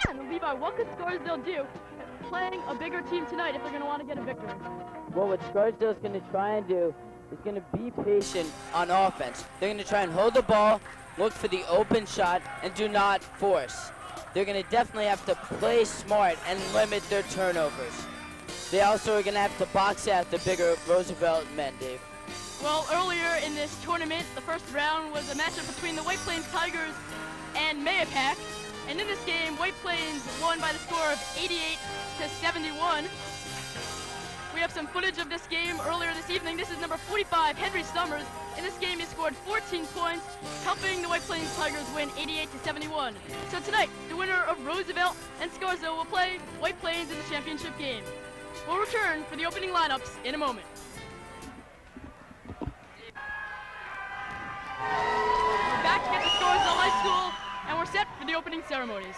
And Levi, what could Scarsdale do playing a bigger team tonight if they're going to want to get a victory? Well, what Scarsdale's going to try and do is going to be patient on offense. They're going to try and hold the ball, look for the open shot, and do not force. They're going to definitely have to play smart and limit their turnovers. They also are going to have to box out the bigger Roosevelt men, Dave. Well, earlier in this tournament, the first round was a matchup between the White Plains Tigers and Mayapack. And in this game, White Plains won by the score of 88-71. We have some footage of this game earlier this evening. This is number 45, Henry Summers. In this game, he scored 14 points, helping the White Plains Tigers win 88-71. So tonight, the winner of Roosevelt and Scarsdale will play White Plains in the championship game. We'll return for the opening lineups in a moment. We're back at the Scarsdale High School, and we're set for the opening ceremonies.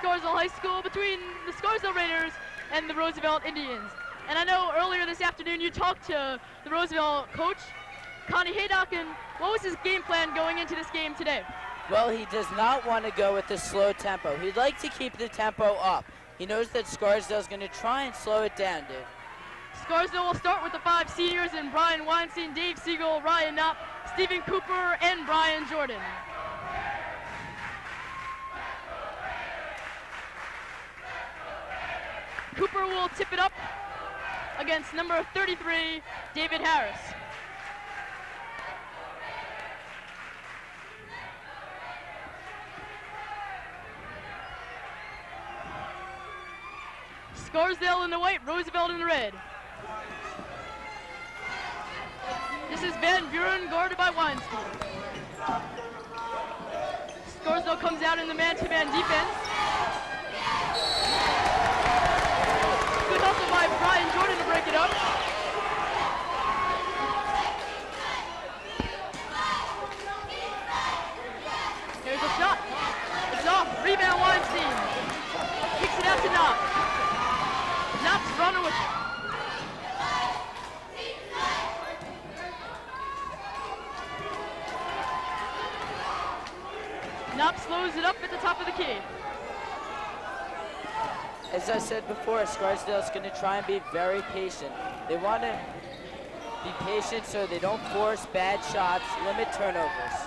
Scarsdale High School between the Scarsdale Raiders and the Roosevelt Indians. And I know earlier this afternoon you talked to the Roosevelt coach, Connie Haydock, and what was his game plan going into this game today? Well, he does not want to go with the slow tempo. He'd like to keep the tempo up. He knows that Scarsdale's going to try and slow it down, Dave. Scarsdale will start with the 5 seniors in Brian Weinstein, Dave Siegel, Ryan Knopp, Stephen Cooper, and Brian Jordan. Cooper will tip it up against number 33, David Harris. Scarsdale in the white, Roosevelt in the red. This is Van Buren guarded by Weinstein. Scarsdale comes out in the man-to-man defense. Good hustle by Brian Jordan to break it up. Here's a shot. It's off. Rebound Weinstein. Kicks it out to Knopp. Knopp's running with it. Knopp slows it up at the top of the key. As I said before, Scarsdale's going to try and be very patient. They want to be patient so they don't force bad shots, limit turnovers.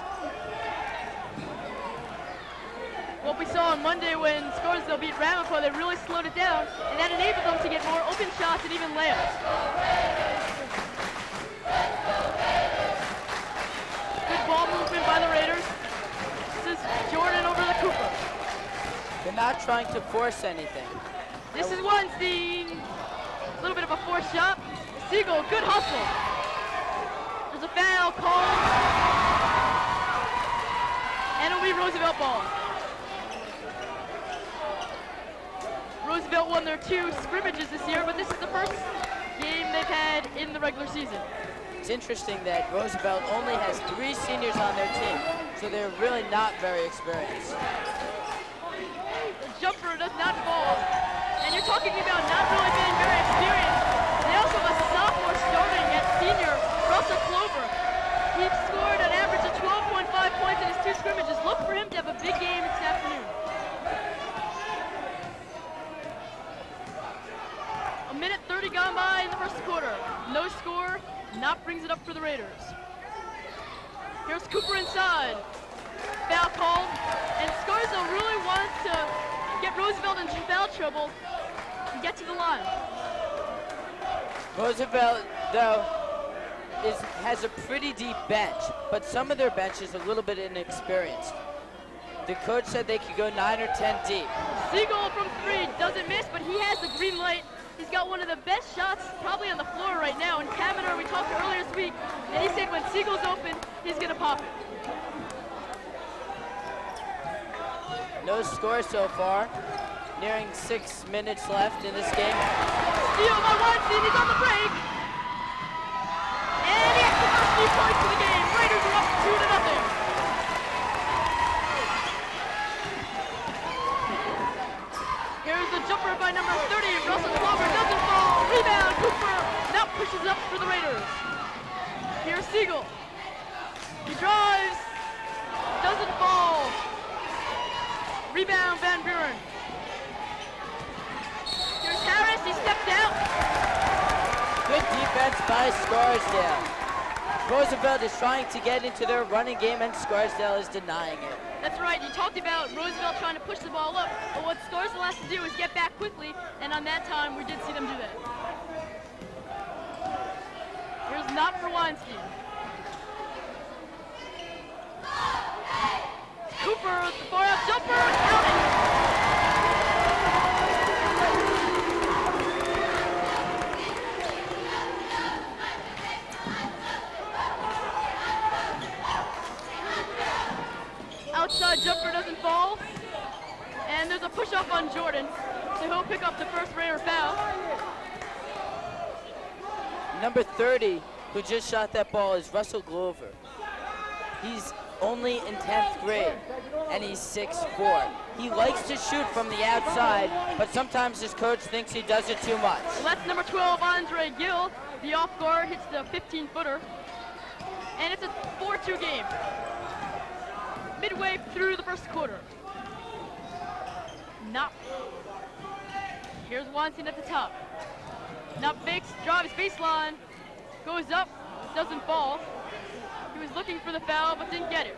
What we saw on Monday when Scarsdale beat Ramapo, they really slowed it down, and that enabled them to get more open shots and even layups. Good ball movement by the Raiders. This is Jordan over the Cooper. They're not trying to force anything. This is Weinstein. A little bit of a forced shot. Siegel, good hustle. There's a foul called. And it'll be Roosevelt ball. Roosevelt won their 2 scrimmages this year, but this is the first game they've had in the regular season. It's interesting that Roosevelt only has 3 seniors on their team, so they're really not very experienced. The jumper does not fall. And you're talking about not really being very experienced. They also have a sophomore starting at senior, Russell Clover. He scored an average of 12.5 points in his 2 scrimmages. Look for him to have a big game this afternoon. A minute 30 gone by in the first quarter. No score. Knopp brings it up for the Raiders. Here's Cooper inside. Foul called. And Scarsdale really wants to get Roosevelt into foul trouble and get to the line. Roosevelt, though, has a pretty deep bench, but some of their bench is a little bit inexperienced. The coach said they could go 9 or 10 deep. Siegel from 3 doesn't miss, but he has the green light. He's got one of the best shots probably on the floor right now. And Kamener, we talked earlier this week, and he said when Siegel's open, he's going to pop it. No score so far. Nearing 6 minutes left in this game. Steal by Weinstein, he's on the break. And he has the first few points of the game. Raiders are up 2-0. Here's the jumper by number 30. Russell Clover doesn't fall. Rebound, Cooper. Now pushes up for the Raiders. Here's Siegel. He drives. Doesn't fall. Rebound, Van Buren. Here's Harris. He stepped out. Good defense by Scarsdale. Roosevelt is trying to get into their running game, and Scarsdale is denying it. That's right. You talked about Roosevelt trying to push the ball up, but what Scarsdale has to do is get back quickly, and on that time, we did see them do that. Here's Knopp for Weinstein. Cooper, the far out jumper, counting. Outside jumper doesn't fall. And there's a push-off on Jordan, so he'll pick up the first Raider foul. Number 30, who just shot that ball, is Russell Glover. He's only in 10th grade, and he's 6'4". He likes to shoot from the outside, but sometimes his coach thinks he does it too much. Well, that's number 12, Andre Gill. The off guard hits the 15-footer. And it's a 4-2 game. Midway through the first quarter. Knopp. Here's Weinstein at the top. Knopp fakes, drives baseline, goes up, doesn't fall. He was looking for the foul, but didn't get it.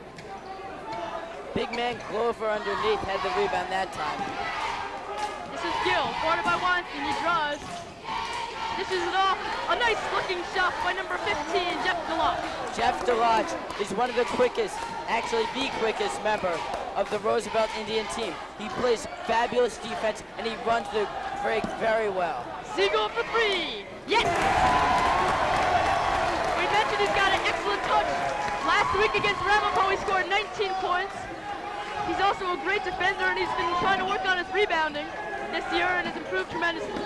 Big man Glover underneath had the rebound that time. This is Gill, guarded by Weinstein, he drives. Dishes it off, a nice looking shot by number 15, Jeff DeLodge. Jeff DeLodge is one of the quickest, actually the quickest member of the Roosevelt Indian team. He plays fabulous defense and he runs the break very well. Siegel for 3, yes! We mentioned he's got an excellent touch. Last week against Ramapo, he scored 19 points. He's also a great defender and he's been trying to work on his rebounding this year and has improved tremendously.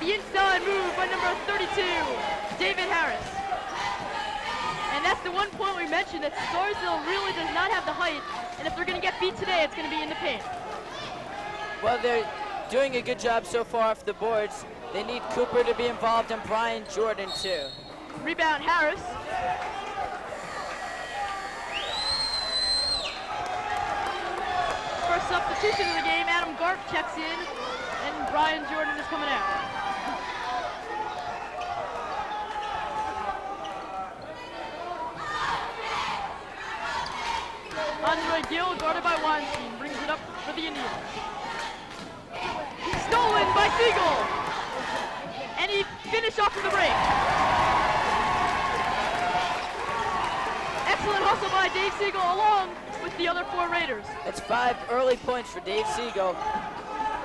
The inside move by number 32, David Harris. And that's the one point we mentioned, that Scarsdale really does not have the height, and if they're going to get beat today, it's going to be in the paint. Well, they're doing a good job so far off the boards. They need Cooper to be involved and Brian Jordan too. Rebound Harris. First substitution of the game, Adam Garp checks in, and Brian Jordan is coming out. Andre Gill, guarded by Weinstein, brings it up for the Indians. Stolen by Siegel! And he finished off with the break. Excellent hustle by Dave Siegel along with the other 4 Raiders. That's 5 early points for Dave Siegel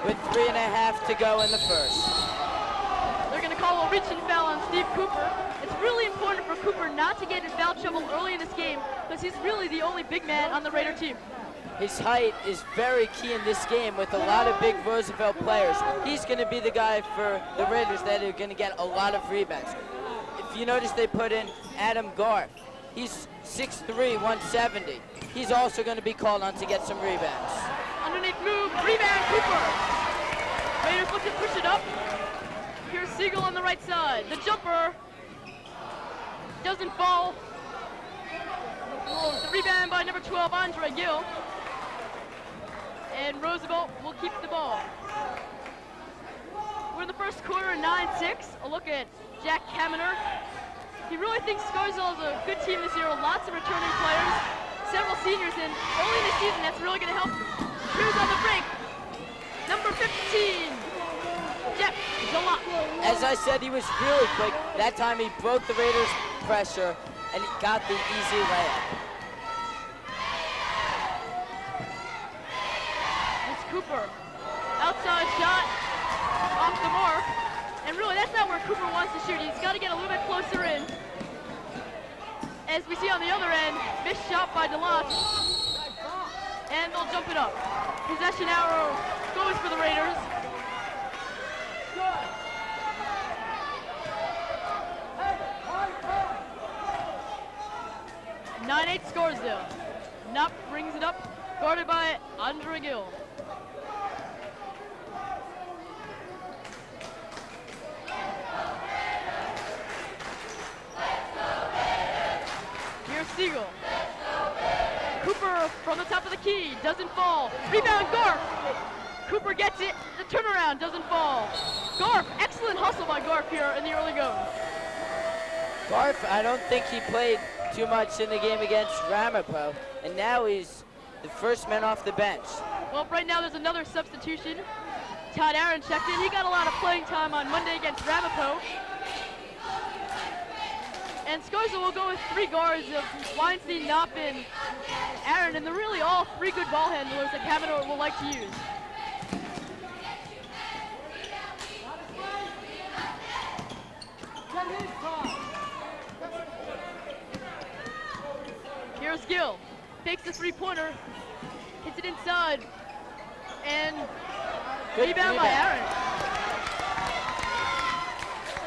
with 3.5 to go in the first. They're going to call a reaching foul on Steve Cooper. It's really important for Cooper not to get in foul trouble early in this game because he's really the only big man on the Raider team. His height is very key in this game with a lot of big Roosevelt players. He's going to be the guy for the Raiders that are going to get a lot of rebounds. If you notice, they put in Adam Garf. He's 6'3", 170. He's also going to be called on to get some rebounds. Underneath move, rebound Cooper. Raiders look to push it up. Here's Siegel on the right side. The jumper doesn't fall. The rebound by number 12, Andre Gill. And Roosevelt will keep the ball. We're in the first quarter, 9-6. A look at Jack Kaminer. He really thinks Scarsdale is a good team this year, lots of returning players, several seniors, and early in the season that's really going to help. Here's on the break, number 15, Jeff DeLodge. As I said, he was really quick. That time he broke the Raiders' pressure and he got the easy layup. It's Cooper, outside shot, off the mark. And really, that's not where Cooper wants to shoot. He's got to get a little bit closer in. As we see on the other end, missed shot by DeLodge. And they'll jump it up. Possession arrow goes for the Raiders. Nine-8 Scarsdale. Knopp brings it up, guarded by Andre Gill. Siegel. Cooper from the top of the key, doesn't fall. Rebound, Garf. Cooper gets it, the turnaround doesn't fall. Garf, excellent hustle by Garf here in the early goes. Garf, I don't think he played too much in the game against Ramapo, and now he's the first man off the bench. Well, right now there's another substitution. Todd Aaron checked in. He got a lot of playing time on Monday against Ramapo. And Scarsdale will go with 3 guards of Weinstein, Knopp, and Aaron, and they're really all 3 good ball handlers that Kaminer will like to use. Here's Gill, takes the 3-pointer, hits it inside, and rebound by Aaron.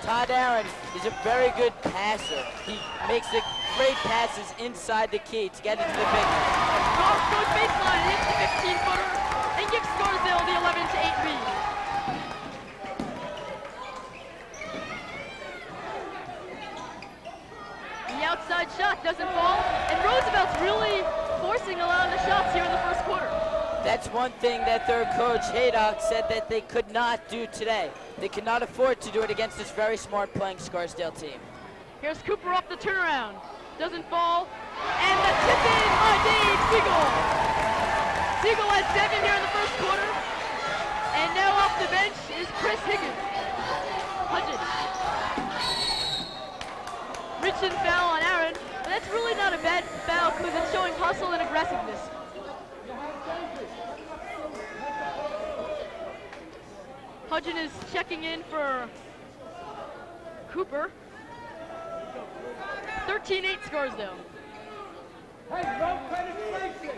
Todd Aaron is a very good passer. He makes the great passes inside the key to get into the big man. Golf goes baseline and hits the 15-footer and gives Scarsdale the 11-8 lead. The outside shot doesn't fall, and Roosevelt's really forcing a lot of the shots here in the first quarter. That's one thing that their coach, Haydock, said that they could not do today. They could not afford to do it against this very smart playing Scarsdale team. Here's Cooper off the turnaround. Doesn't fall. And the tip-in by Dave Siegel. Siegel has 7 here in the first quarter. And now off the bench is Chris Higgins. Hudgens. Reach-in foul on Aaron. But that's really not a bad foul because it's showing hustle and aggressiveness. Hudgens is checking in for Cooper. 13-8 Scarsdale. Hey, no penetration.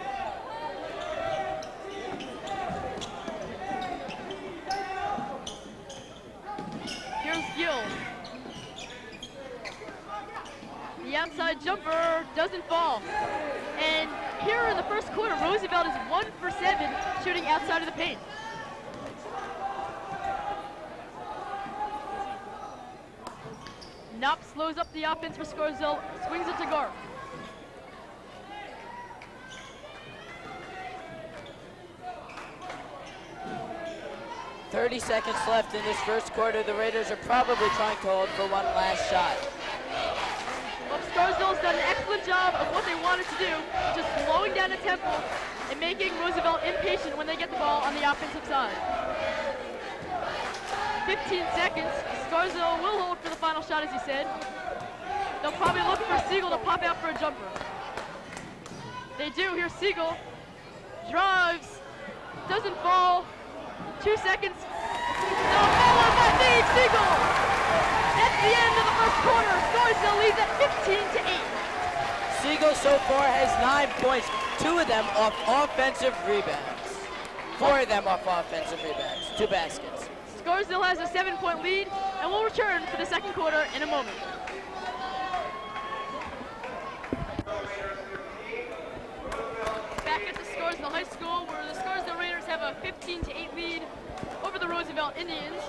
Here's Gill. The outside jumper doesn't fall. And here in the first quarter, Roosevelt is 1 for 7 shooting outside of the paint. Knopp slows up the offense for Scarsdale, swings it to Garf. "30 seconds left in this first quarter. The Raiders are probably trying to hold for one last shot. Well, Scarsdale's done an excellent job of what they wanted to do, just slowing down the tempo and making Roosevelt impatient when they get the ball on the offensive side. 15 seconds. Scarsdale will hold for the final shot, as he said. They'll probably look for Siegel to pop out for a jumper. They do. Here's Siegel. Drives. Doesn't fall. 2 seconds. No, followed by Dave Siegel. That's the end of the first quarter. Scarsdale leads at 15-8. Siegel so far has 9 points, 2 of them off offensive rebounds. 4 of them off offensive rebounds, 2 baskets. Scarsdale has a 7-point lead, and will return for the second quarter in a moment. Back at the Scarsdale High School, where the Scarsdale Raiders have a 15-8 lead over the Roosevelt Indians.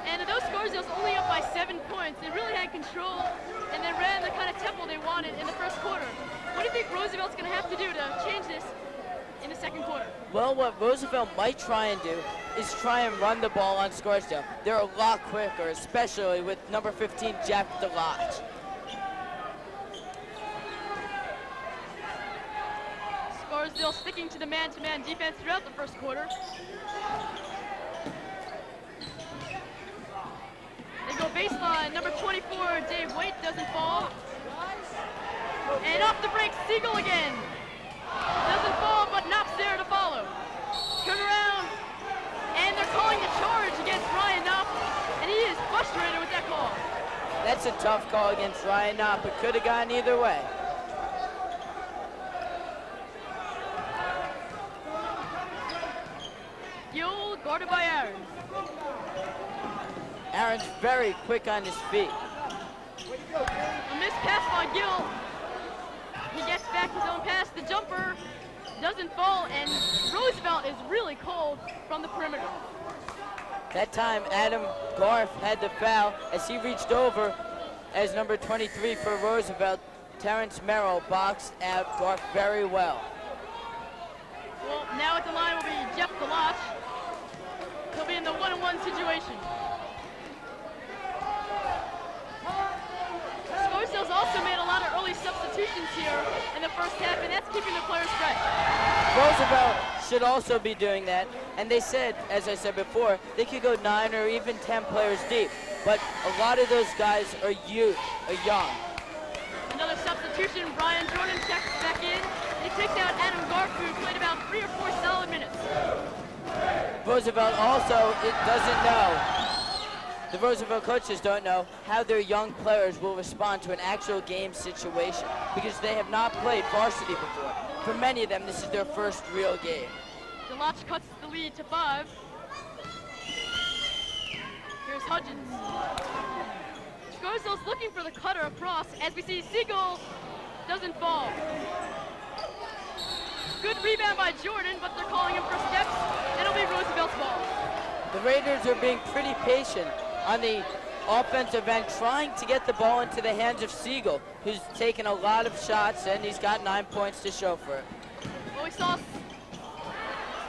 And though Scarsdale's only up by 7 points, they really had control, and they ran the kind of tempo they wanted in the first quarter. What do you think Roosevelt's going to have to do to change this in the second quarter? Well, what Roosevelt might try and do is try and run the ball on Scarsdale. They're a lot quicker, especially with number 15, Jack DeLodge. Scarsdale sticking to the man-to-man defense throughout the first quarter. They go baseline, number 24, Dave White doesn't fall. And off the break, Siegel again. Doesn't fall, but Knopp's there to follow. Turn around, and they're calling the charge against Ryan Knopp, and he is frustrated with that call. That's a tough call against Ryan Knopp. It could have gone either way. Gill guarded by Aaron. Aaron's very quick on his feet. A missed pass by Gill. He gets back his own pass. The jumper doesn't fall, and Roosevelt is really cold from the perimeter. That time, Adam Garf had the foul as he reached over as number 23 for Roosevelt. Terrence Merrill boxed out Garf very well. Well, now at the line will be Jeff DeLodge. He'll be in the 1-on-1 situation. Scarsdale's also made a lot of early substitutions here in the first half, and that's keeping the players fresh. Roosevelt should also be doing that, and they said, as I said before, they could go 9 or even 10 players deep, but a lot of those guys are young. Another substitution, Brian Jordan checks back in. He takes out Adam Garf, who played about 3 or 4 solid minutes. Roosevelt also doesn't know. The Roosevelt coaches don't know how their young players will respond to an actual game situation because they have not played varsity before. For many of them, this is their first real game. DeLodge cuts the lead to 5. Here's Hudgens. Scarsdale's looking for the cutter across as we see Siegel doesn't fall. Good rebound by Jordan, but they're calling him for steps. It'll be Roosevelt's ball. The Raiders are being pretty patient on the offensive end, trying to get the ball into the hands of Siegel, who's taken a lot of shots, and he's got 9 points to show for it. Well, we saw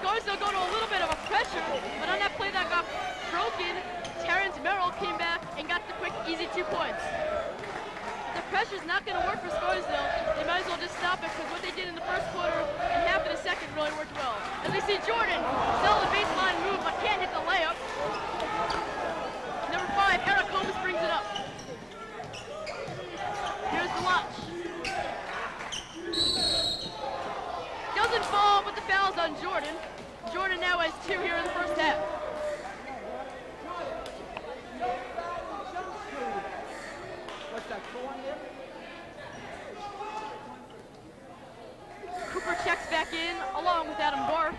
Scarsdale go to a little bit of a pressure, but on that play that got broken, Terrence Merrill came back and got the quick, easy 2 points. The pressure's not going to work for Scarsdale. They might as well just stop it, because what they did in the first quarter and half of the second really worked well. As we see Jordan sell the baseline move, but can't hit the layup. Number 5, Eric Holmes brings it up. Here's the launch. Doesn't fall, but the foul's on Jordan. Jordan now has 2 here in the first half. What's that, go on there? Cooper checks back in along with Adam Garth.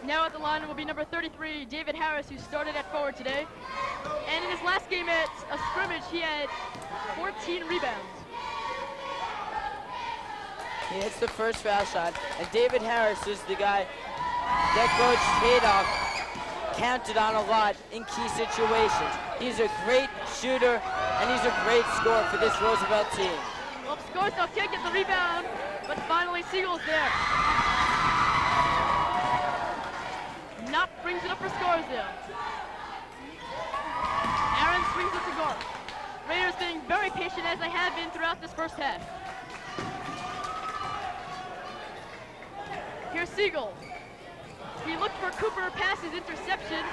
Now at the line will be number 33, David Harris, who started at forward today. And in his last game at a scrimmage, he had 14 rebounds. He hits the first foul shot, and David Harris is the guy that Coach Haydock counted on a lot in key situations. He's a great shooter, and he's a great scorer for this Roosevelt team. Well, Scarsdale can't get the rebound, but finally Siegel's there. Knott brings it up for Scarsdale. Aaron swings it to Garth. Raiders being very patient, as they have been throughout this first half. Here's Siegel. He looked for Cooper past his interception.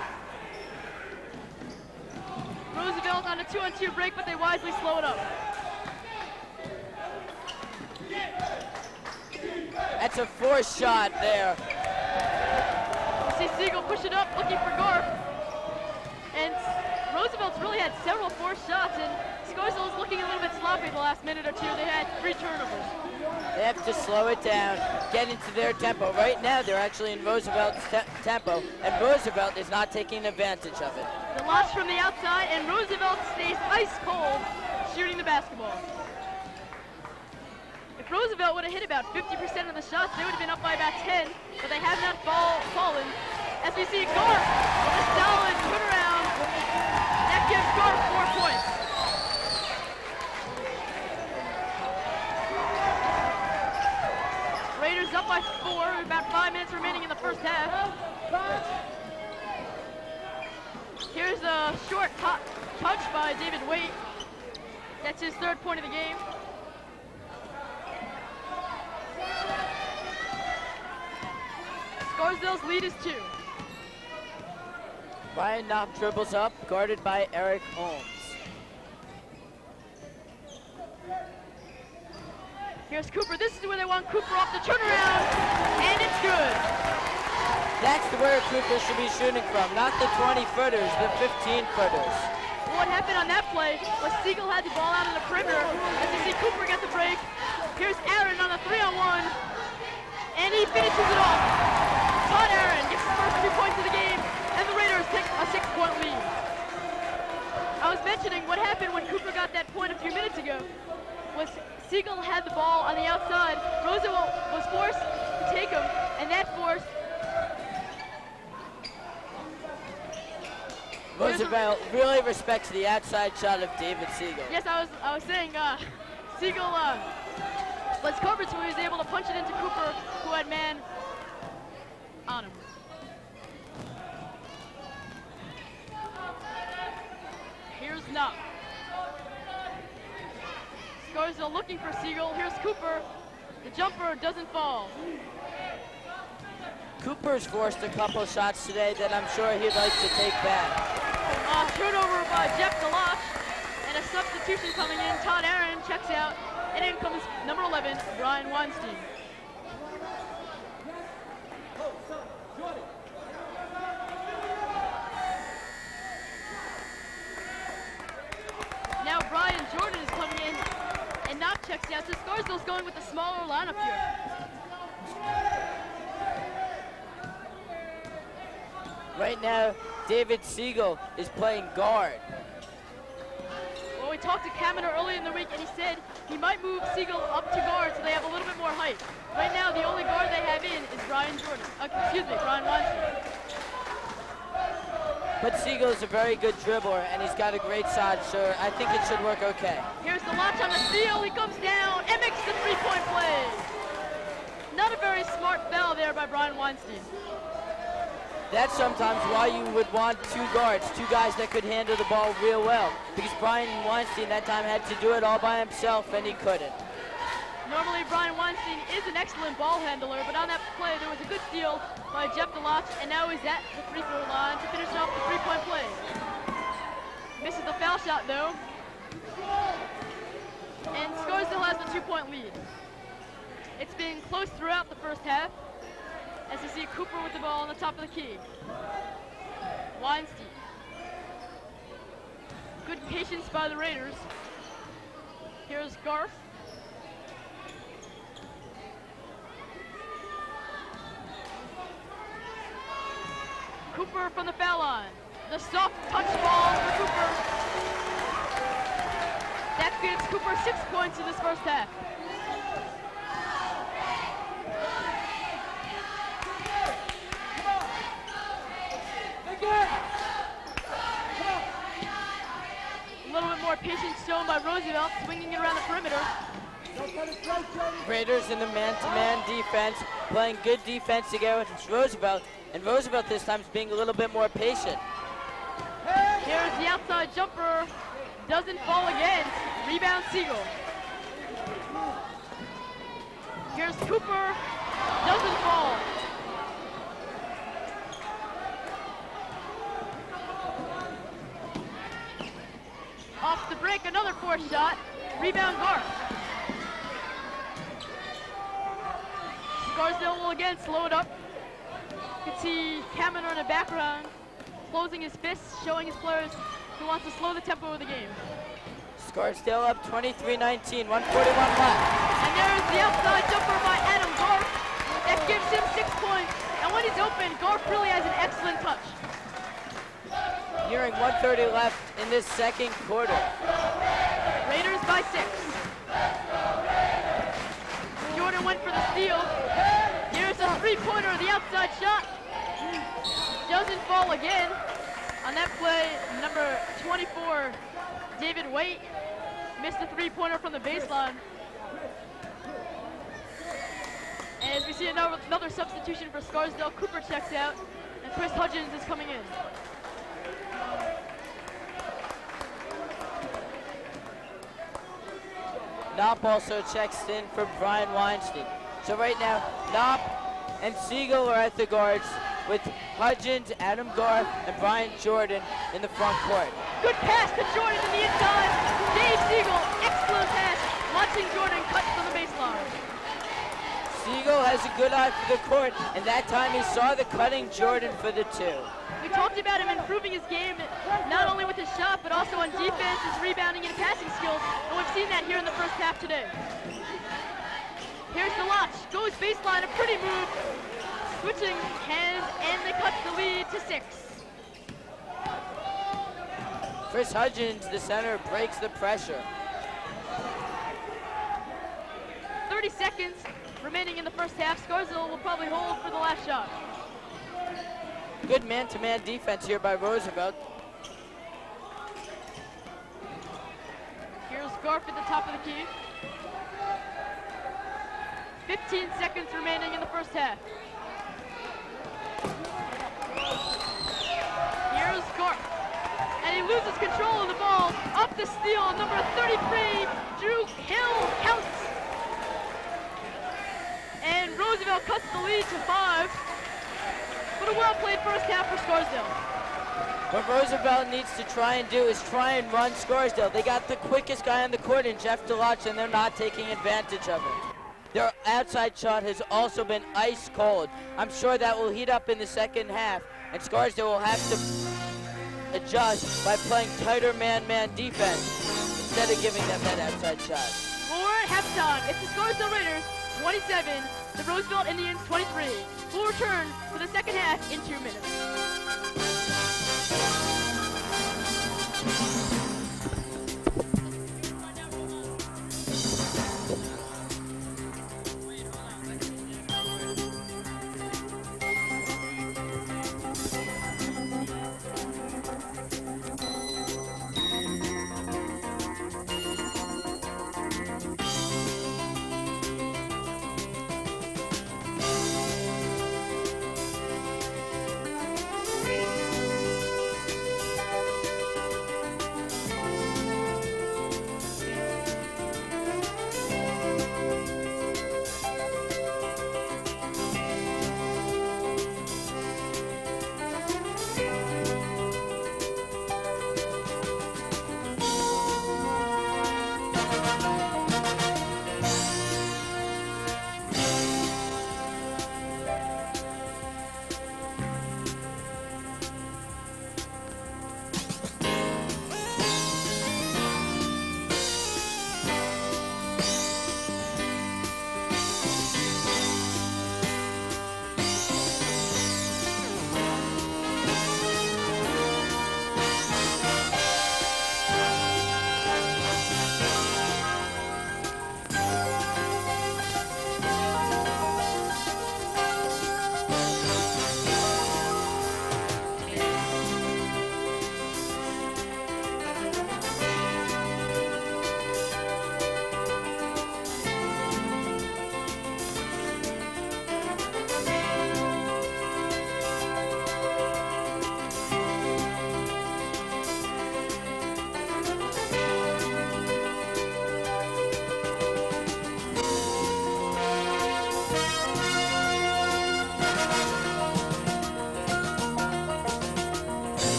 Roosevelt on a 2-on-2 break, but they wisely slow it up. That's a forced shot there. You see Siegel push it up, looking for Garth. And Roosevelt's really had several forced shots, and Scarsdale is looking a little bit sloppy the last minute or two. They had 3 turnovers. They have to slow it down, get into their tempo. Right now, they're actually in Roosevelt's tempo, and Roosevelt is not taking advantage of it. The launch from the outside, and Roosevelt stays ice cold shooting the basketball. If Roosevelt would have hit about 50% of the shots, they would have been up by about 10, but they have not fallen. As we see Garth with a solid turnaround, that gives Garth 4 points. Raiders up by 4, about 5 minutes remaining in the first half. Here's a short touch by David Waite. That's his 3rd point of the game. Scarsdale's lead is 2. Ryan Knott dribbles up, guarded by Eric Holmes. Here's Cooper. This is where they want Cooper off the turnaround, and it's good. That's where Cooper should be shooting from, not the 20-footers, the 15-footers. What happened on that play was Siegel had the ball out on the perimeter. As you see Cooper get the break. Here's Aaron on a 3-on-1, and he finishes it off. Todd Aaron gets the first 2 points of the game, and the Raiders take a 6-point lead. I was mentioning what happened when Cooper got that point a few minutes ago was Siegel had the ball on the outside. Roosevelt was forced to take him, and that forced Roosevelt really respects the outside shot of David Siegel. Yes, I was saying Siegel was covered, so he was able to punch it into Cooper, who had man on him. Here's Knott. Scarsdale looking for Siegel. Here's Cooper. The jumper doesn't fall. Cooper's forced a couple shots today that I'm sure he'd like to take back. Turnover by Jeff Galosh, and a substitution coming in. Todd Aaron checks out, and in comes number 11, Brian Weinstein. Now Brian Jordan is coming in, and Knott checks out. So Scarsdale's going with the smaller lineup here. Right now, David Siegel is playing guard. Well, we talked to Kaminer early in the week, and he said he might move Siegel up to guard so they have a little bit more height. Right now, the only guard they have in is Brian Weinstein. But Siegel's a very good dribbler, and he's got a great shot, so I think it should work okay. Here's the launch on the steal. He comes down and makes the three-point play. Not a very smart foul there by Brian Weinstein. That's sometimes why you would want two guards, two guys that could handle the ball real well, because Brian Weinstein that time had to do it all by himself, and he couldn't. Normally, Brian Weinstein is an excellent ball handler, but on that play, there was a good steal by Jeff DeLoach, and now he's at the free throw line to finish off the three-point play. Misses the foul shot, though. And Scarsdale has the two-point lead. It's been close throughout the first half, as you see Cooper with the ball on the top of the key. Weinstein. Good patience by the Raiders. Here's Garf. Cooper from the foul line. The soft touch ball for Cooper. That gives Cooper 6 points in this first half. A little bit more patience shown by Roosevelt, swinging it around the perimeter. Raiders in the man-to-man defense, playing good defense together with Roosevelt, and Roosevelt this time is being a little bit more patient. Here's the outside jumper, doesn't fall again. Rebound Siegel. Here's Cooper, doesn't fall. Off the break, another forced shot. Rebound Garf. Scarsdale will again slow it up. You can see Kaminer in the background, closing his fists, showing his players who wants to slow the tempo of the game. Scarsdale up 23-19, 1:41 left. And there's the outside jumper by Adam Garf. That gives him 6 points. And when he's open, Garf really has an excellent touch. Nearing 1:30 left in this second quarter. Raiders by 6. Jordan went for the steal. Here's a three-pointer, the outside shot. Doesn't fall again. On that play, number 24, David Waite, missed a three-pointer from the baseline. And as we see another substitution for Scarsdale, Cooper checks out, and Chris Hudgens is coming in. Knopp also checks in for Brian Weinstein. So right now, Knopp and Siegel are at the guards with Hudgens, Adam Garf, and Brian Jordan in the front court. Good pass to Jordan in the inside. Dave Siegel, excellent pass. Watching Jordan cut from the baseline. Siegel has a good eye for the court, and that time he saw the cutting Jordan for the two. We talked about him improving his game, not only with his shot, but also on defense, his rebounding, and passing skills. And we've seen that here in the first half today. Here's DeLoach, goes baseline, a pretty move. Switching hands, and they cut the lead to 6. Chris Hudgens, the center, breaks the pressure. 30 seconds remaining in the first half. Scarsdale will probably hold for the last shot. Good man-to-man defense here by Roosevelt. Here's Garf at the top of the key. 15 seconds remaining in the first half. Here's Garf. And he loses control of the ball. Up the steal, number 33, Drew Hill counts. And Roosevelt cuts the lead to 5. But a well-played first half for Scarsdale. What Roosevelt needs to try and do is try and run Scarsdale. They got the quickest guy on the court in Jeff DeLoach, and they're not taking advantage of it. Their outside shot has also been ice cold. I'm sure that will heat up in the second half, and Scarsdale will have to adjust by playing tighter man-man defense instead of giving them that outside shot. Well, we're at halftime. It's the Scarsdale Raiders 27, the Roosevelt Indians 23. We'll return for the second half in 2 minutes.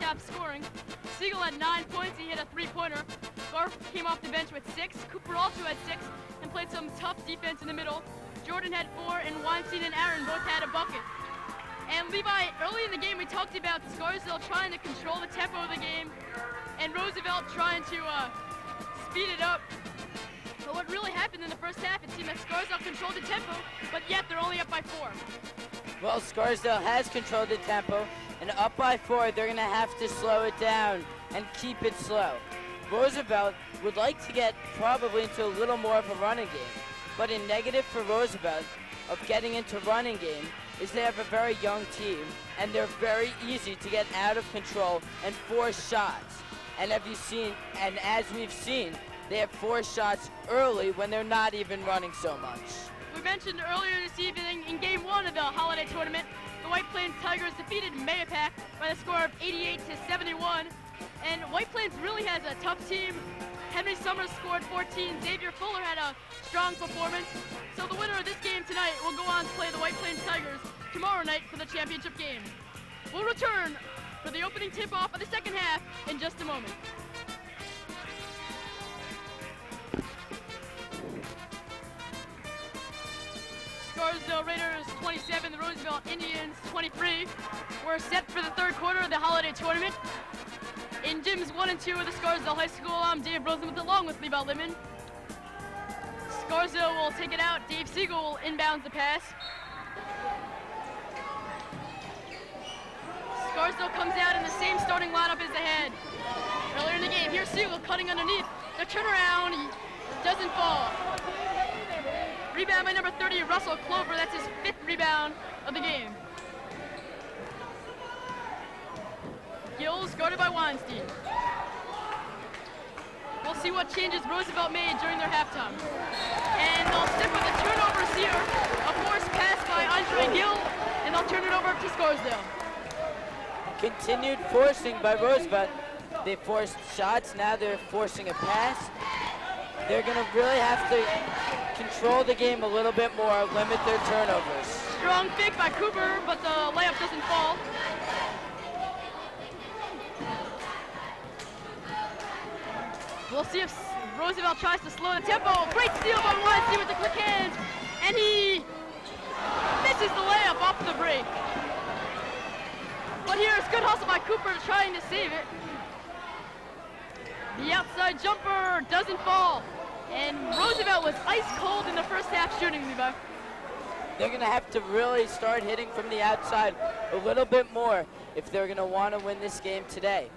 half scoring. Siegel had 9 points. He hit a 3-pointer. Garf came off the bench with 6. Cooper also had 6 and played some tough defense in the middle. Jordan had 4, and Weinstein and Aaron both had a bucket. And Levi, early in the game, we talked about Scarsdale trying to control the tempo of the game, and Roosevelt trying to speed it up. But what really happened in the first half, it seemed that Scarsdale controlled the tempo, but yet they're only up by 4. Well, Scarsdale has controlled the tempo, and up by 4, they're going to have to slow it down and keep it slow. Roosevelt would like to get probably into a little more of a running game, but a negative for Roosevelt of getting into running game is they have a very young team, and they're very easy to get out of control and force shots. And as we've seen, they have forced shots early when they're not even running so much. We mentioned earlier this evening in Game 1 of the Holiday Tournament, the White Plains Tigers defeated Mayapack by the score of 88-71. And White Plains really has a tough team. Henry Summers scored 14. Xavier Fuller had a strong performance. So the winner of this game tonight will go on to play the White Plains Tigers tomorrow night for the championship game. We'll return for the opening tip-off of the second half in just a moment. Scarsdale Raiders 27, the Roosevelt Indians 23. We're set for the third quarter of the Holiday Tournament. In gyms 1 and 2 of the Scarsdale High School, I'm Dave Rosenbluth along with Levi Littman. Scarsdale will take it out. Dave Siegel will inbound the pass. Scarsdale comes out in the same starting lineup as they had earlier in the game. Here's Siegel cutting underneath. The turnaround, he doesn't fall. Rebound by number 30, Russell Clover. That's his 5th rebound of the game. Gills guarded by Weinstein. We'll see what changes Roosevelt made during their halftime. And they'll stick with the turnovers here. A forced pass by Andre Gill, and they'll turn it over to Scarsdale. Continued forcing by Roosevelt. They forced shots, now they're forcing a pass. They're going to really have to control the game a little bit more, limit their turnovers. Strong fake by Cooper, but the layup doesn't fall. We'll see if Roosevelt tries to slow the tempo. Great steal by Weinstein with the quick hands, and he misses the layup off the break. But here's good hustle by Cooper trying to save it. The outside jumper doesn't fall. And Roosevelt was ice cold in the first half shooting, Levi. They're going to have to really start hitting from the outside a little bit more if they're going to want to win this game today.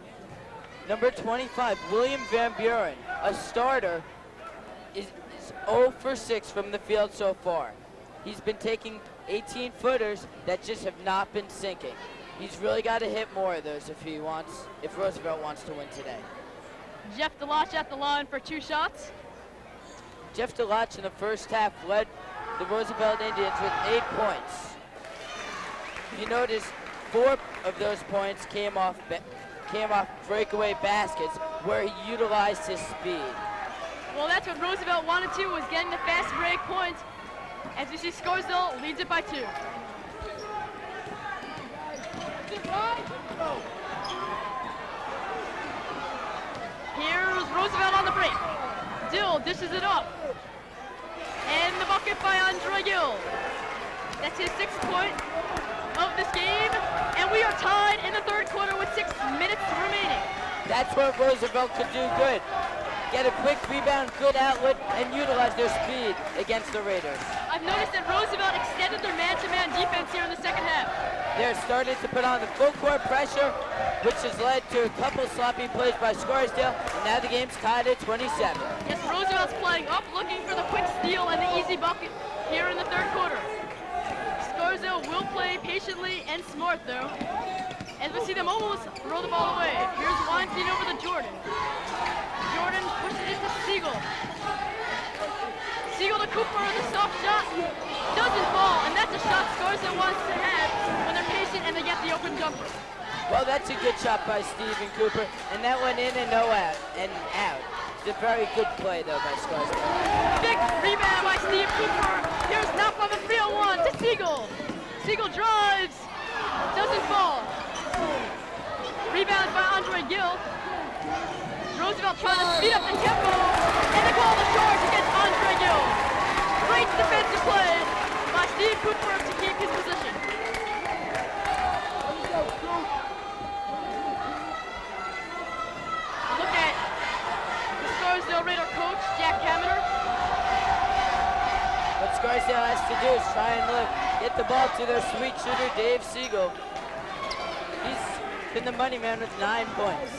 Number 25, William Van Buren, a starter, is 0 for 6 from the field so far. He's been taking 18-footers that just have not been sinking. He's really got to hit more of those if Roosevelt wants to win today. Jeff DeLoach at the line for 2 shots. Jeff DeLoach in the first half led the Roosevelt Indians with 8 points. You notice 4 of those points came off breakaway baskets where he utilized his speed. Well, that's what Roosevelt wanted to, was getting the fast break points. As you see, Scarsdale leads it by 2. Here's Roosevelt on the break. Dill dishes it up. And the bucket by Andre Gill. That's his 6th point of this game. And we are tied in the third quarter with 6 minutes remaining. That's where Roosevelt could do good. Get a quick rebound, good outlet, and utilize their speed against the Raiders. I've noticed that Roosevelt extended their man-to-man defense here in the second half. They're starting to put on the full court pressure, which has led to a couple sloppy plays by Scarsdale, and now the game's tied at 27. Yes, Roosevelt's playing up, looking for the quick steal and the easy bucket here in the third quarter. Scarsdale will play patiently and smart, though. As we see them almost throw the ball away. Here's Weinstein over to Jordan. Jordan pushes it to Siegel. Siegel to Cooper, the soft shot doesn't fall, and that's a shot Scarsdale wants to have when they're patient and they get the open jumper. Well, that's a good shot by Stephen Cooper, and that went in and out. It's a very good play, though, by Scarsdale. Big rebound by Steve Cooper. Here's Knopf on the 3-on-1 to Siegel. Siegel drives, doesn't fall. Rebound by Gill. Roosevelt trying to speed up the tempo, and they call the charge against Andre Gill. Great defensive play by Steve Cooper to keep his position. Look at the Scarsdale Raider coach, Jack Cameron. What Scarsdale has to do is try and get the ball to their sweet shooter, Dave Siegel. He's been the money man with 9 points.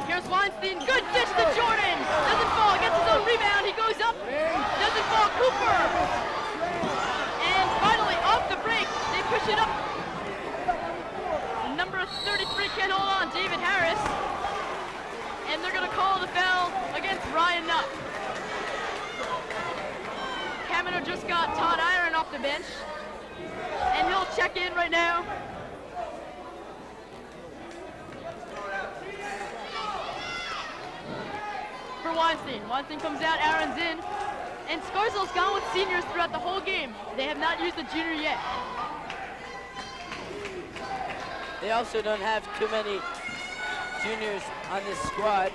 Here's Weinstein, good dish to Jordan. Doesn't fall, gets his own rebound, he goes up. Doesn't fall, Cooper. And finally, off the break, they push it up. Number 33 can't hold on, David Harris. And they're gonna call the foul against Ryan Nutt. Kaminer just got Todd Iron off the bench. And he'll check in right now. For Weinstein. Weinstein comes out, Aaron's in. And Scarsdale's gone with seniors throughout the whole game. They have not used a junior yet. They also don't have too many juniors on this squad.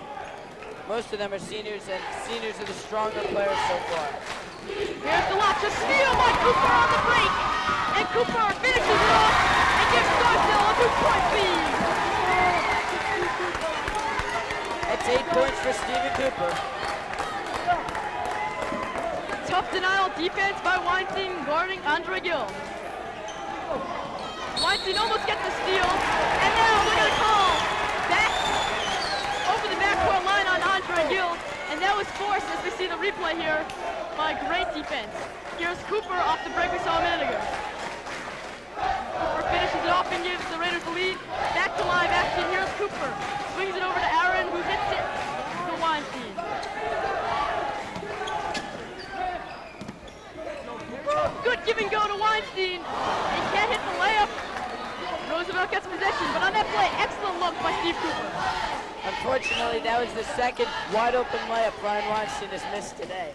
Most of them are seniors, and seniors are the stronger players so far. Here's the lock, just steal by Cooper on the break. And Cooper finishes it off and gives Scarsdale a 2-point lead. That's 8 points for Stephen Cooper. Tough denial defense by Weinstein guarding Andre Gill. Weinstein almost gets the steal, and now we're gonna call back over the backcourt line on Andre Gill, and that was forced as we see the replay here by great defense. Here's Cooper off the break we saw a minute ago. Cooper finishes it off and gives the Raiders the lead. Back to live action, here's Cooper. Swings it over to Aaron, who hits it to Weinstein. Good give and go to Weinstein. He can't hit the layup. Roosevelt gets possession, but on that play, excellent look by Steve Cooper. Unfortunately, that was the second wide open layup Brian Weinstein has missed today.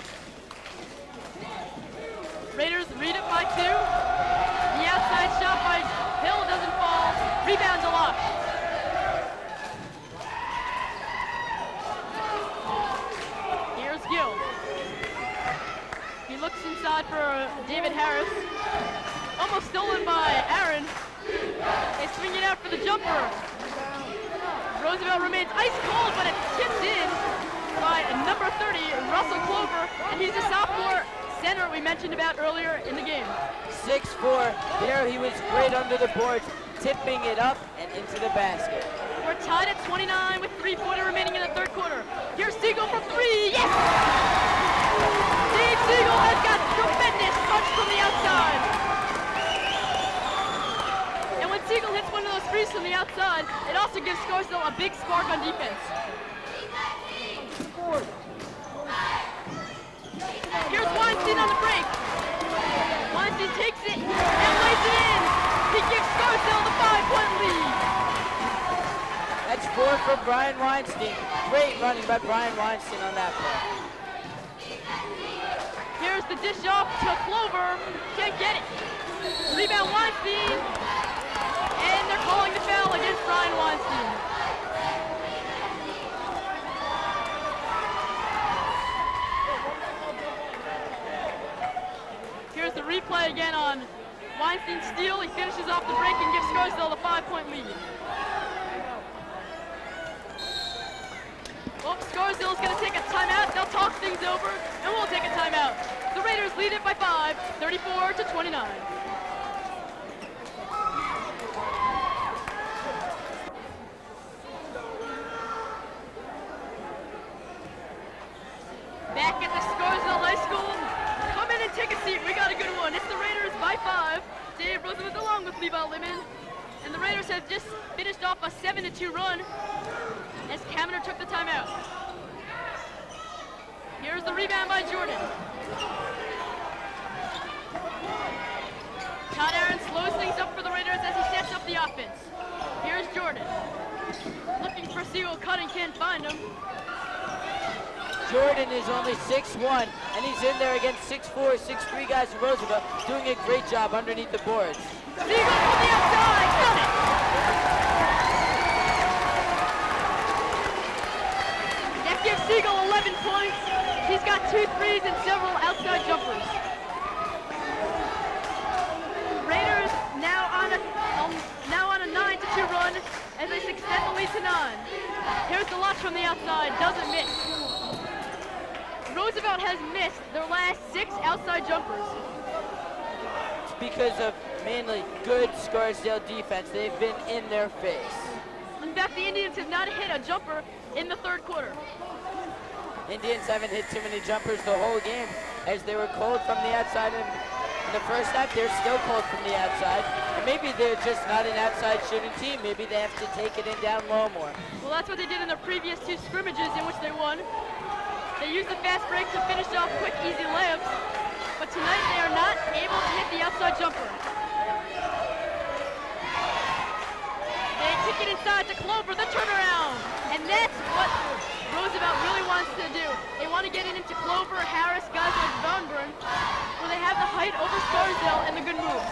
Raiders lead it by 2. The outside shot by Hill doesn't fall. Rebounds a lot. Here's Gill. He looks inside for David Harris. Almost stolen by Aaron. They swing it out for the jumper. Roosevelt remains ice cold, but it's tipped in by number 30, Russell Clover, and he's a sophomore center we mentioned about earlier in the game. 6'4", there he was great under the boards, tipping it up and into the basket. We're tied at 29 with 3:40 remaining in the third quarter. Here's Siegel for 3, yes! Dave Siegel has got tremendous punch from the outside. And when Siegel hits one of those threes from the outside, it also gives Scarsdale a big spark on defense. Here's Weinstein on the break. Weinstein takes it and lays it in. He gives Scarsdale the 5-point lead. That's 4 for Brian Weinstein. Great running by Brian Weinstein on that play. Here's the dish off to Clover. Can't get it. Rebound Weinstein. And they're calling the foul against Brian Weinstein. Here's the replay again on Weinstein's steal. He finishes off the break and gives Scarsdale the 5-point lead. Well, Scarsdale's going to take a timeout. They'll talk things over, and we'll take a timeout. The Raiders lead it by 5, 34-29. Back at the Scarsdale High School. Come in and take a seat. We got a good one. It's the Raiders by 5. Dave Roosevelt along with Levi Lemon. And the Raiders have just finished off a 7-2 run as Kaminer took the timeout. Here's the rebound by Jordan. Todd Aaron slows things up for the Raiders as he sets up the offense. Here's Jordan. Looking for Siegel, cutting, can't find him. Jordan is only 6'1", and he's in there against 6'4", 6'3" guys from Roosevelt, doing a great job underneath the boards. Siegel from the outside, got it! outside jumpers. Raiders now on a 9-2 run as they extend the lead to 9. Here's the launch from the outside, doesn't miss. Roosevelt has missed their last 6 outside jumpers. It's because of mainly good Scarsdale defense. They've been in their face. In fact, the Indians have not hit a jumper in the third quarter. Indians haven't hit too many jumpers the whole game as they were cold from the outside. In the first half, they're still cold from the outside. And maybe they're just not an outside shooting team. Maybe they have to take it in down low more. Well, that's what they did in their previous 2 scrimmages in which they won. They used the fast break to finish off quick, easy layups. But tonight, they are not able to hit the outside jumper. They kick it inside to Clover, the turnaround. And that's what Roosevelt really wants to do. They want to get it into Clover, Harris, guys like Van Buren, where they have the height over Scarsdale and the good moves.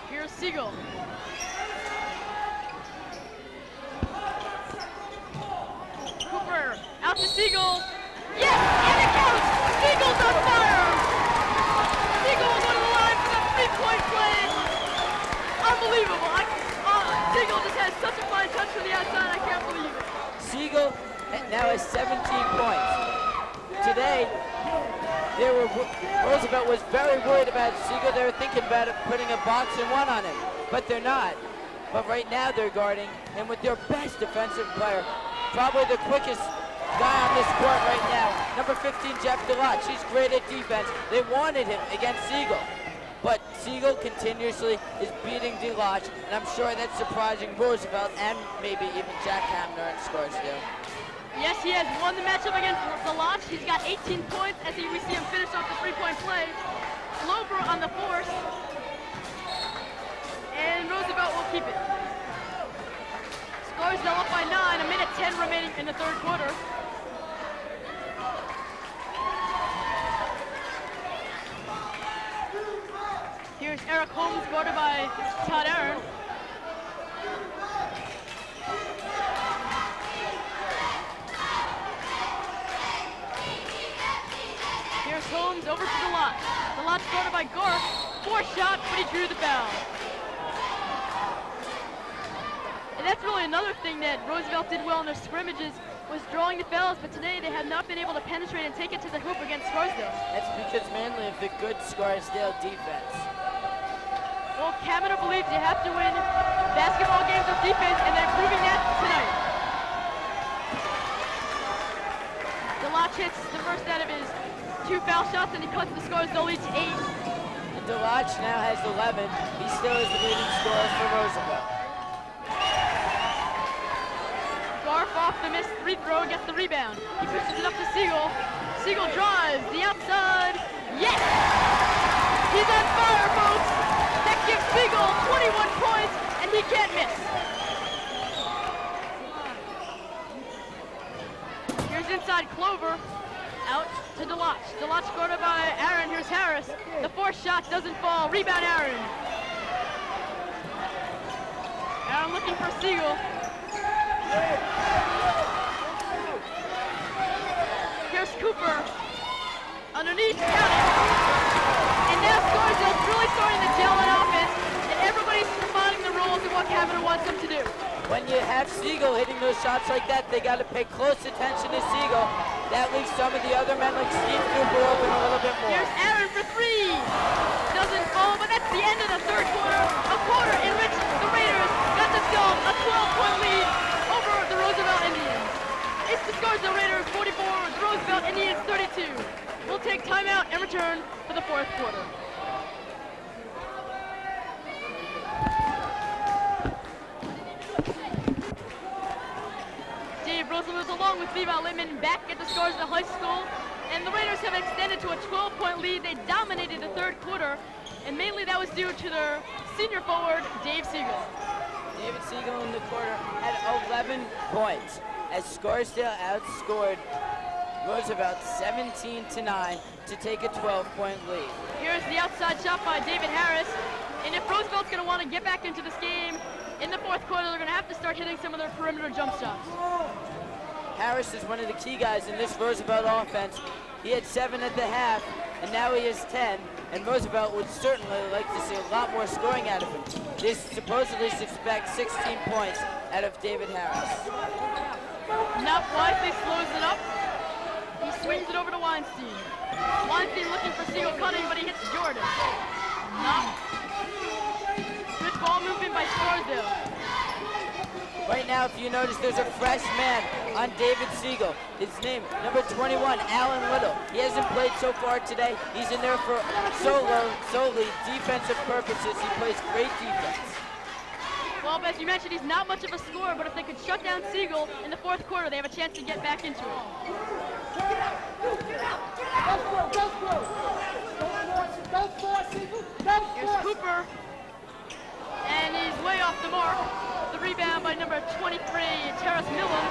Here's Siegel. Cooper, out to Siegel. Yes, and it counts! Siegel's on fire! Siegel will go to the line for the 3-point play. Unbelievable. Siegel just has such a fine touch from the outside, I can't believe it. Siegel now has 17 points. Today, Roosevelt was very worried about Siegel. They were thinking about putting a box and 1 on him, but they're not. But right now they're guarding him with their best defensive player, probably the quickest guy on this court right now, number 15, Jeff DeLotte. He's great at defense. They wanted him against Siegel, but Siegel continuously is beating DeLotte, and I'm sure that's surprising Roosevelt and maybe even Jack Hamner and Scarsdale. Yes, he has won the matchup against DeLotte. He's got 18 points as we see him finish off the 3-point play. Clover on the force, and Roosevelt will keep it. Scarsdale up by 9, a minute 10 remaining in the third quarter. Here's Eric Holmes, guarded by Todd Aaron. Here's Holmes over to DeLotte. DeLotte's guarded by Garth. 4 shots, but he drew the foul. And that's really another thing that Roosevelt did well in their scrimmages, was drawing the fouls, but today they have not been able to penetrate and take it to the hoop against Scarsdale. That's because mainly of the good Scarsdale defense. Well, Kavanaugh believes you have to win basketball games with defense, and they're proving that tonight. DeLotte hits the first out of his 2 foul shots, and he cuts the Scarsdale lead to 8. And DeLotte now has 11. He still is the leading scorer for Roosevelt. Garf off the missed free throw, gets the rebound. He pushes it up to Siegel. Siegel drives, the outside. Yes! He's on fire, folks! That gives Siegel 21 points, and he can't miss. Here's inside Clover, out to DeLotte. DeLotte scored by Aaron, here's Harris. The 4th shot doesn't fall, rebound Aaron. Aaron looking for Siegel. Here's Cooper, underneath, count it. And now Scarsdale's really starting to gel on offense, and everybody's defining the roles of what Kavanaugh wants them to do. When you have Siegel hitting those shots like that, they got to pay close attention to Siegel. That leaves some of the other men like Steve Cooper open a little bit more. Here's Aaron for 3. Doesn't fall, but that's the end of the third quarter. A quarter in which the Raiders got themselves a 12-point lead over the Roosevelt Indians. It's the Scarsdale Raiders 44, the Roosevelt Indians 32. We'll take timeout and return for the 4th quarter. Dave Roosevelt along with Levi Littman back at the Scarsdale High School, and the Raiders have extended to a 12-point lead. They dominated the third quarter, and mainly that was due to their senior forward, Dave Siegel. David Siegel in the quarter had 11 points as Scarsdale outscored Roosevelt 17-9 to take a 12-point lead. Here's the outside shot by David Harris, and if Roosevelt's going to want to get back into this game, In the fourth quarter, they're going to have to start hitting some of their perimeter jump shots. Harris is one of the key guys in this Roosevelt offense. He had 7 at the half, and now he has 10, and Roosevelt would certainly like to see a lot more scoring out of him. They supposedly expect 16 points out of David Harris. Not wisely slows it up. He swings it over to Weinstein. Weinstein looking for Siegel cutting, but he hits Jordan. Not. Good ball movement by Scarsdale. Right now, if you notice, there's a fresh man on David Siegel. His name, number 21, Alan Little. He hasn't played so far today. He's in there for solely defensive purposes. He plays great defense. Well, as you mentioned, he's not much of a scorer, but if they could shut down Siegel in the fourth quarter, they have a chance to get back into it. Here's Cooper, and he's way off the mark. The rebound by number 23, Terrace Millen.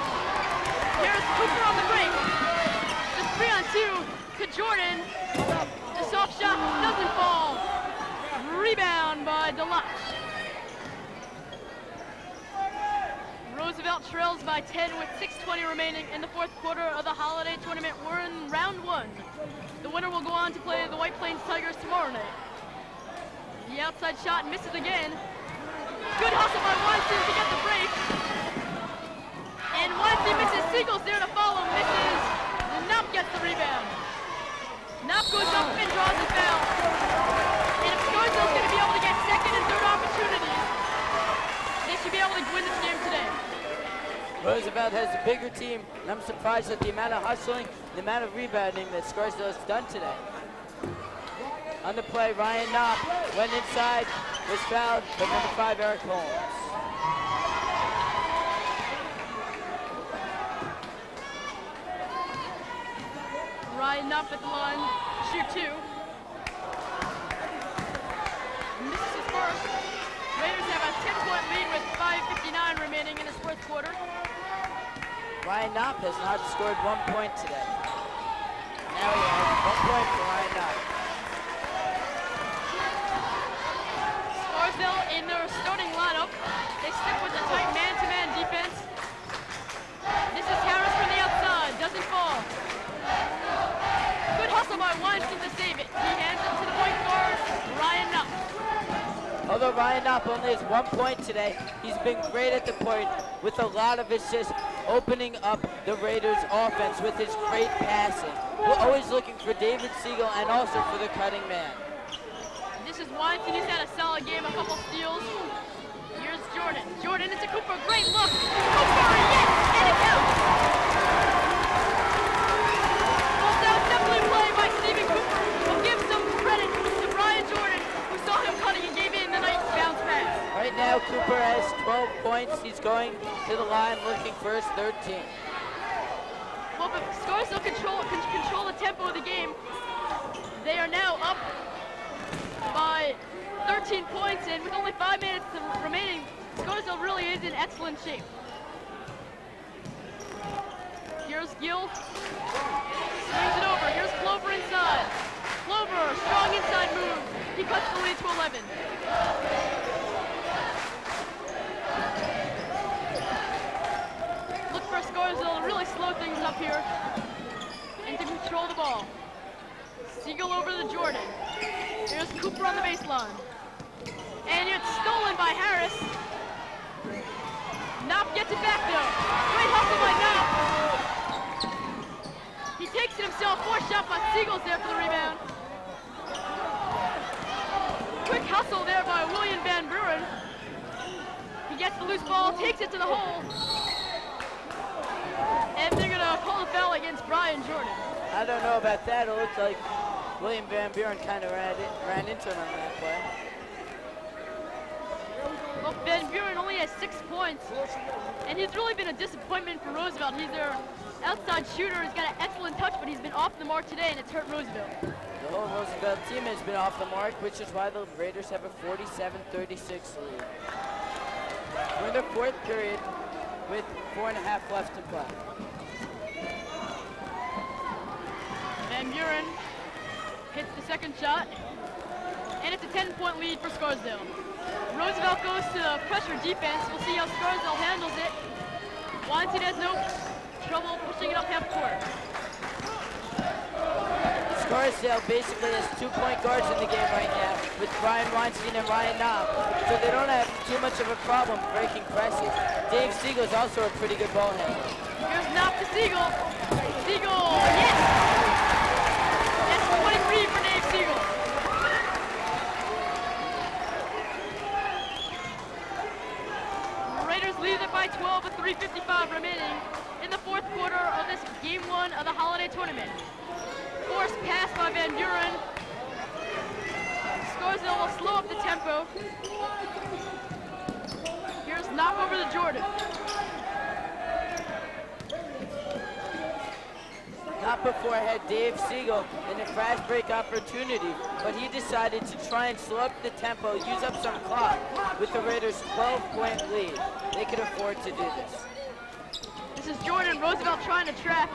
Here's Cooper on the break. The 3-on-2 to Jordan. The soft shot doesn't fall. Rebound by Deluxe. Roosevelt trails by 10 with 6:20 remaining in the fourth quarter of the holiday tournament. We're in round 1. The winner will go on to play the White Plains Tigers tomorrow night. The outside shot misses again. Good hustle by Weinstein to get the break. And Weinstein misses. Siegel's there to follow, misses. Knopp gets the rebound. Knopp goes up and draws a foul. And if Scarsdale's going to be able to get second and third opportunities, they should be able to win this game today. Roosevelt has a bigger team, and I'm surprised at the amount of hustling, the amount of rebounding that Scarsdale has done today. On the play, Ryan Knopp went inside, was fouled by number 5, Eric Holmes. Ryan Knopp at the line, shoot 2. Misses his first. Raiders have a 10-point lead with 5:59 remaining in this fourth quarter. Ryan Knopp has not scored 1 point today. Now he has 1 point for Ryan Knopp. Scarsdale in their starting lineup. They stick with the tight man-to-man defense. This is Harris from the outside, doesn't fall. Good hustle by Weinstein to save it. He hands it to the point guard, Ryan Knopp. Although Ryan Knopp only has 1 point today, he's been great at the point with a lot of assists, opening up the Raiders' offense with his great passing. We're always looking for David Siegel and also for the cutting man. This is Weinstein. He's had a solid game, a couple steals. Here's Jordan. Jordan into Cooper. Great look. Cooper, yes, and it counts. Well, that was definitely play by Stephen Cooper. We'll give some credit to Brian Jordan, who saw him cutting and gave in the nice bounce pass. Right now, Cooper has 12 points. He's going to the line looking for his 13. Well, if Scarsdale can control the tempo of the game, they are now up by 13 points, and with only 5 minutes remaining, Scarsdale really is in excellent shape. Here's Gill. Swings it over. Here's Clover inside. Clover, strong inside move. He cuts the lead to 11. Look for Scarsdale to really slow things up here and to control the ball. Siegel over to Jordan. Here's Cooper on the baseline. And it's stolen by Harris. Knopp gets it back though. Great hustle by Knopp. He takes it himself. Forced shot by Siegel's there for the rebound. Quick hustle there by William Van Buren. He gets the loose ball, takes it to the hole. And they're gonna call a foul against Brian Jordan. I don't know about that. It looks like William Van Buren kind of ran into him on that play. Well, Van Buren only has 6 points, and he's really been a disappointment for Roosevelt. He's their outside shooter. He's got an excellent touch, but he's been off the mark today, and it's hurt Roosevelt. The whole Roosevelt team has been off the mark, which is why the Raiders have a 47-36 lead. We're in the fourth period with 4.5 left to play. Van Buren hits the second shot. and it's a 10-point lead for Scarsdale. Roosevelt goes to the pressure defense. We'll see how Scarsdale handles it. Weinstein has no trouble pushing it up half court. Scarsdale basically has 2-point guards in the game right now with Brian Weinstein and Ryan Knopp, so they don't have too much of a problem breaking presses. Dave Siegel is also a pretty good ball handler. Here's Knopp to Siegel. Siegel, yes! That's 23 for Dave Siegel. Raiders lead it by 12 with 3:55 remaining in the fourth quarter of this game 1 of the holiday tournament. Forced pass by Van Buren. Scarsdale will slow up the tempo. Here's knock over to Jordan. Not before had Dave Siegel in a fast break opportunity, but he decided to try and slow up the tempo, use up some clock with the Raiders' 12-point lead. They could afford to do this. This is Jordan. Roosevelt trying to track.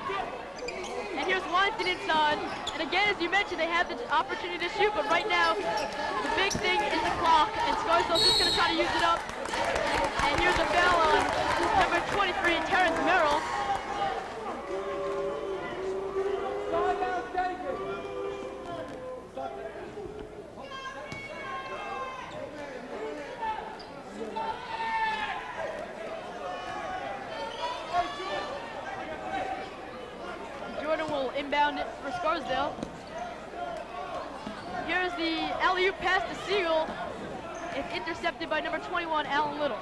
And here's Weinstein inside. And again, as you mentioned, they have the opportunity to shoot, but right now, the big thing is the clock, and Scarsdale's just going to try to use it up. And here's a foul on number 23, Terrence Merrill. Inbound it for Scarsdale. Here's the alley-oop pass to Siegel. It's intercepted by number 21, Alan Little.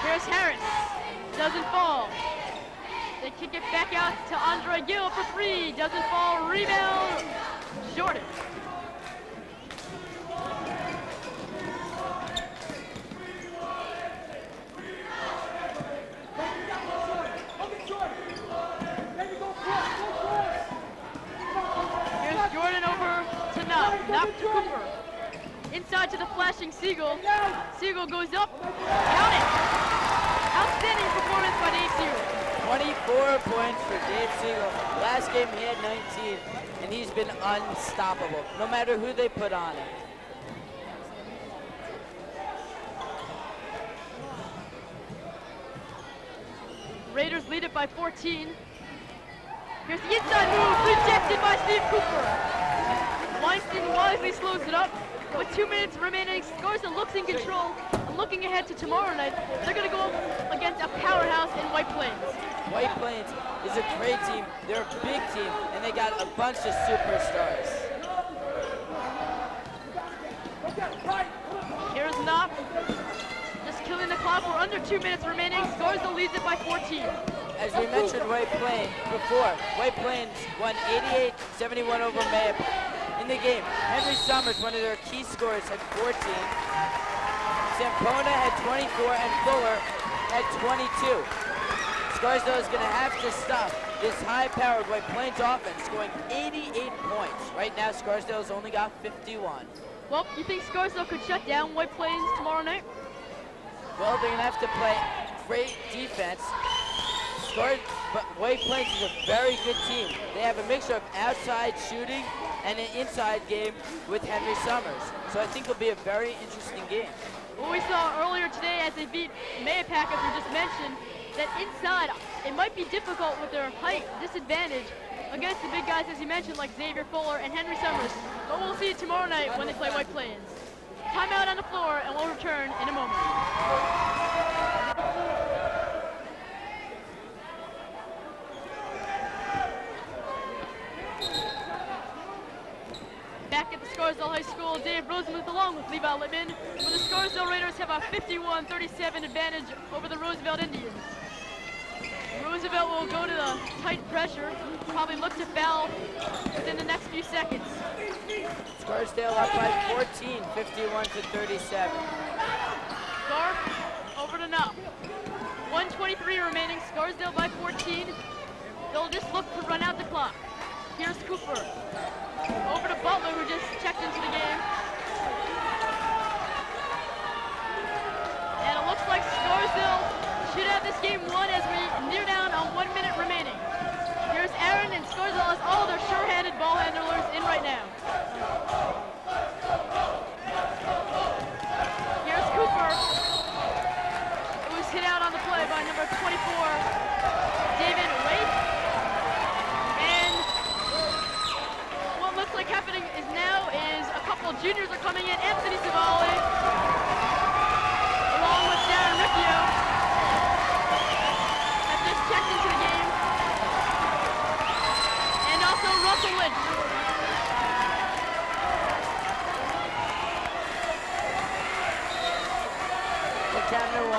Here's Harris. Doesn't fall. They kick it back out to Andre Gill for 3. Doesn't fall. Rebound. Jordan. Knock to Cooper. Inside to the flashing Siegel. Siegel goes up. Count it. Outstanding performance by Dave Siegel. 24 points for Dave Siegel. Last game he had 19, and he's been unstoppable, no matter who they put on him. Raiders lead it by 14. Here's the inside move, rejected by Steve Cooper. Weinstein wisely slows it up. With 2 minutes remaining, Scarsdale looks in control. And looking ahead to tomorrow night, they're going to go against a powerhouse in White Plains. White Plains is a great team. They're a big team, and they got a bunch of superstars. Here's Knopp. Just killing the clock. We're under 2 minutes remaining. Scarsdale leads it by 14. As we mentioned White Plains before, White Plains won 88-71 over Mayapack. In the game, Henry Summers, one of their key scorers, had 14. Sampona had 24, and Fuller had 22. Scarsdale is going to have to stop this high-powered White Plains offense, scoring 88 points. Right now, Scarsdale's only got 51. Well, you think Scarsdale could shut down White Plains tomorrow night? Well, they're going to have to play great defense. But White Plains is a very good team. They have a mixture of outside shooting and an inside game with Henry Summers. So I think it'll be a very interesting game. What we saw earlier today as they beat Mayapack, as we just mentioned, that inside, it might be difficult with their height disadvantage against the big guys, as you mentioned, like Xavier Fuller and Henry Summers. But we'll see it tomorrow night when they play White Plains. Timeout on the floor, and we'll return in a moment. Back at the Scarsdale High School, Dave Rosenmuth along with Levi Littman, where the Scarsdale Raiders have a 51-37 advantage over the Roosevelt Indians. Roosevelt will go to the tight pressure, probably look to foul within the next few seconds. Scarsdale up by 14, 51-37. Garf over to Knopp. 1:23 remaining, Scarsdale by 14. They'll just look to run out the clock. Here's Cooper. Over to Butler, who just checked into the game. And it looks like Scarsdale should have this game won as we near down on 1 minute remaining. Here's Aaron, and Scarsdale has all their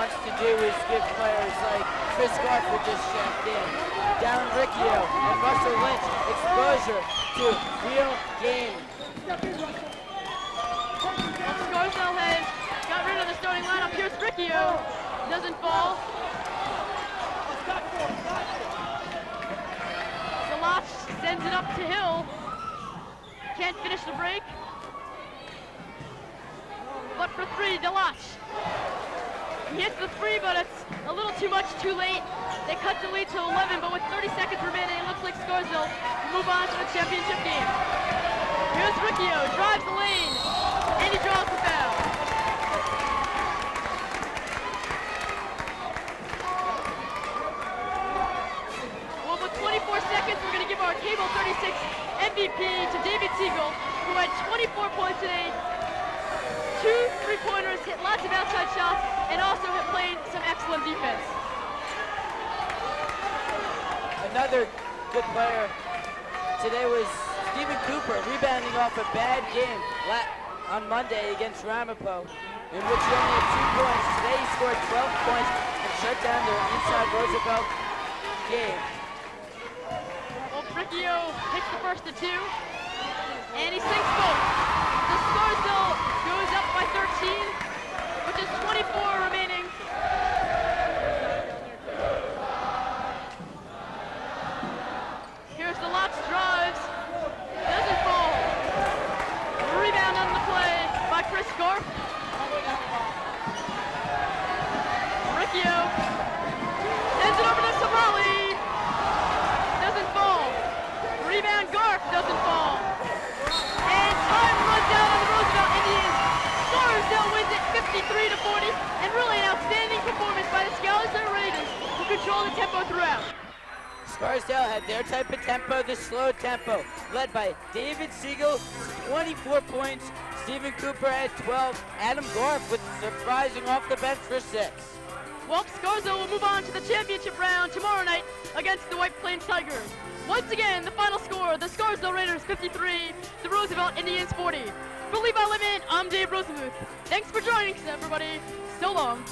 wants to do is give players like Chris Garth, who just checked in, Darren Riccio, and Russell Lynch exposure to real game. Scarsdale has got rid of the starting lineup. Here's Riccio. Doesn't fall. Delach sends it up to Hill. Can't finish the break. But for three, Delach. He hits the three, but it's a little too much too late. They cut the lead to 11, but with 30 seconds remaining, it looks like Scarsdale will move on to the championship game. Here's Riccio, drives the lane, and he draws the foul. Well, with 24 seconds, we're going to give our Cable 36 MVP to David Siegel, who had 24 points today, 2 3-pointers, hit lots of outside shots, and also have played some excellent defense. Another good player today was Stephen Cooper, rebounding off a bad game on Monday against Ramapo, in which he only had 2 points. Today he scored 12 points and shut down the inside Roosevelt game. Well, Riccio hits the first of 2, and he sinks both. The Scarsdale goes up by 13, which is 24 remaining. Here's the Lotz drives, doesn't fall. Rebound on the play by Chris Garf. Riccio sends it over to Somali, doesn't fall. Rebound Garf, doesn't fall. And time runs out on the Roosevelt Indians. Scarsdale wins it 53-40, and really an outstanding performance by the Scarsdale Raiders, who control the tempo throughout. Scarsdale had their type of tempo, the slow tempo, led by David Siegel, 24 points, Stephen Cooper at 12, Adam Garf with surprising off the bench for 6. Well, Scarsdale will move on to the championship round tomorrow night against the White Plains Tigers. Once again, the final score, the Scarsdale Raiders 53, the Roosevelt Indians 40. For Levi Lemon, I'm Dave Rosenmuth. Thanks for joining us, everybody. So long.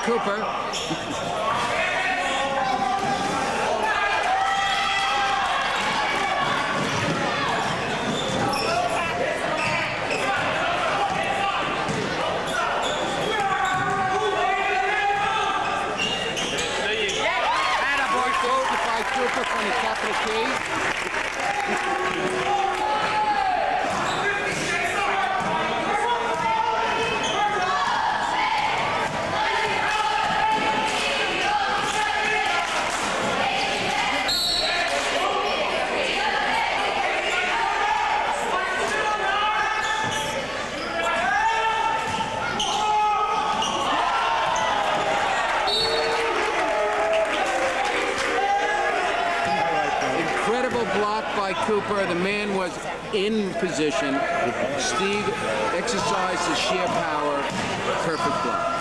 Cooper. Cooper from the top of the key. Block by Cooper. The man was in position. Steve exercised his sheer power. Perfect block.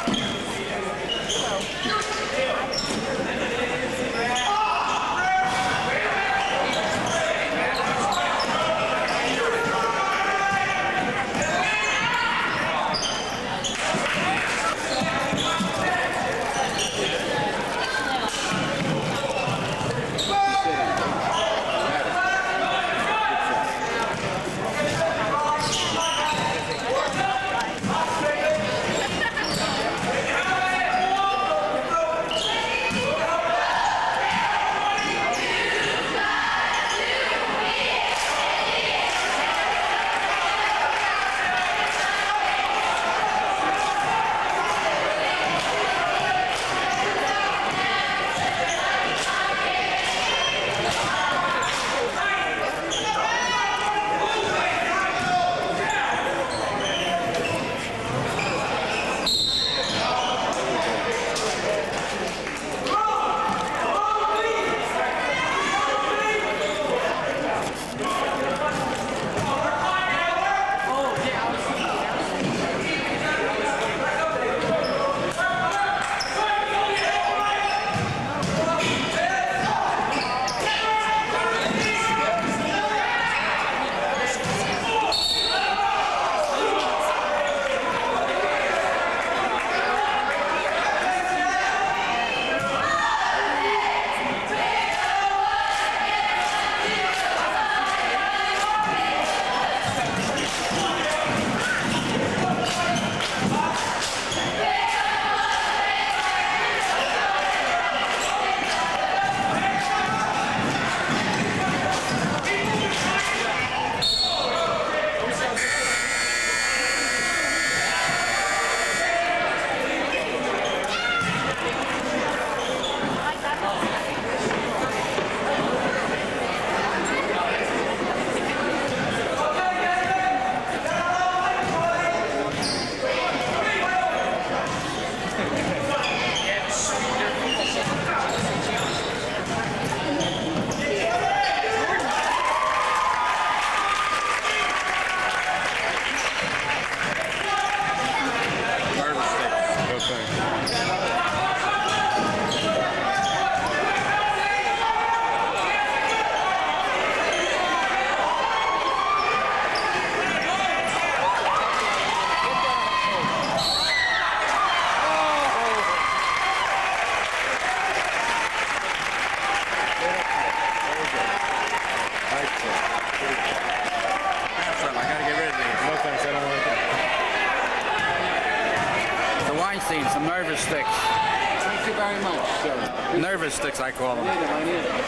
Some nervous sticks. Thank you very much, sir. Nervous sticks, I call them. I need them.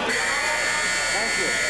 Thank you.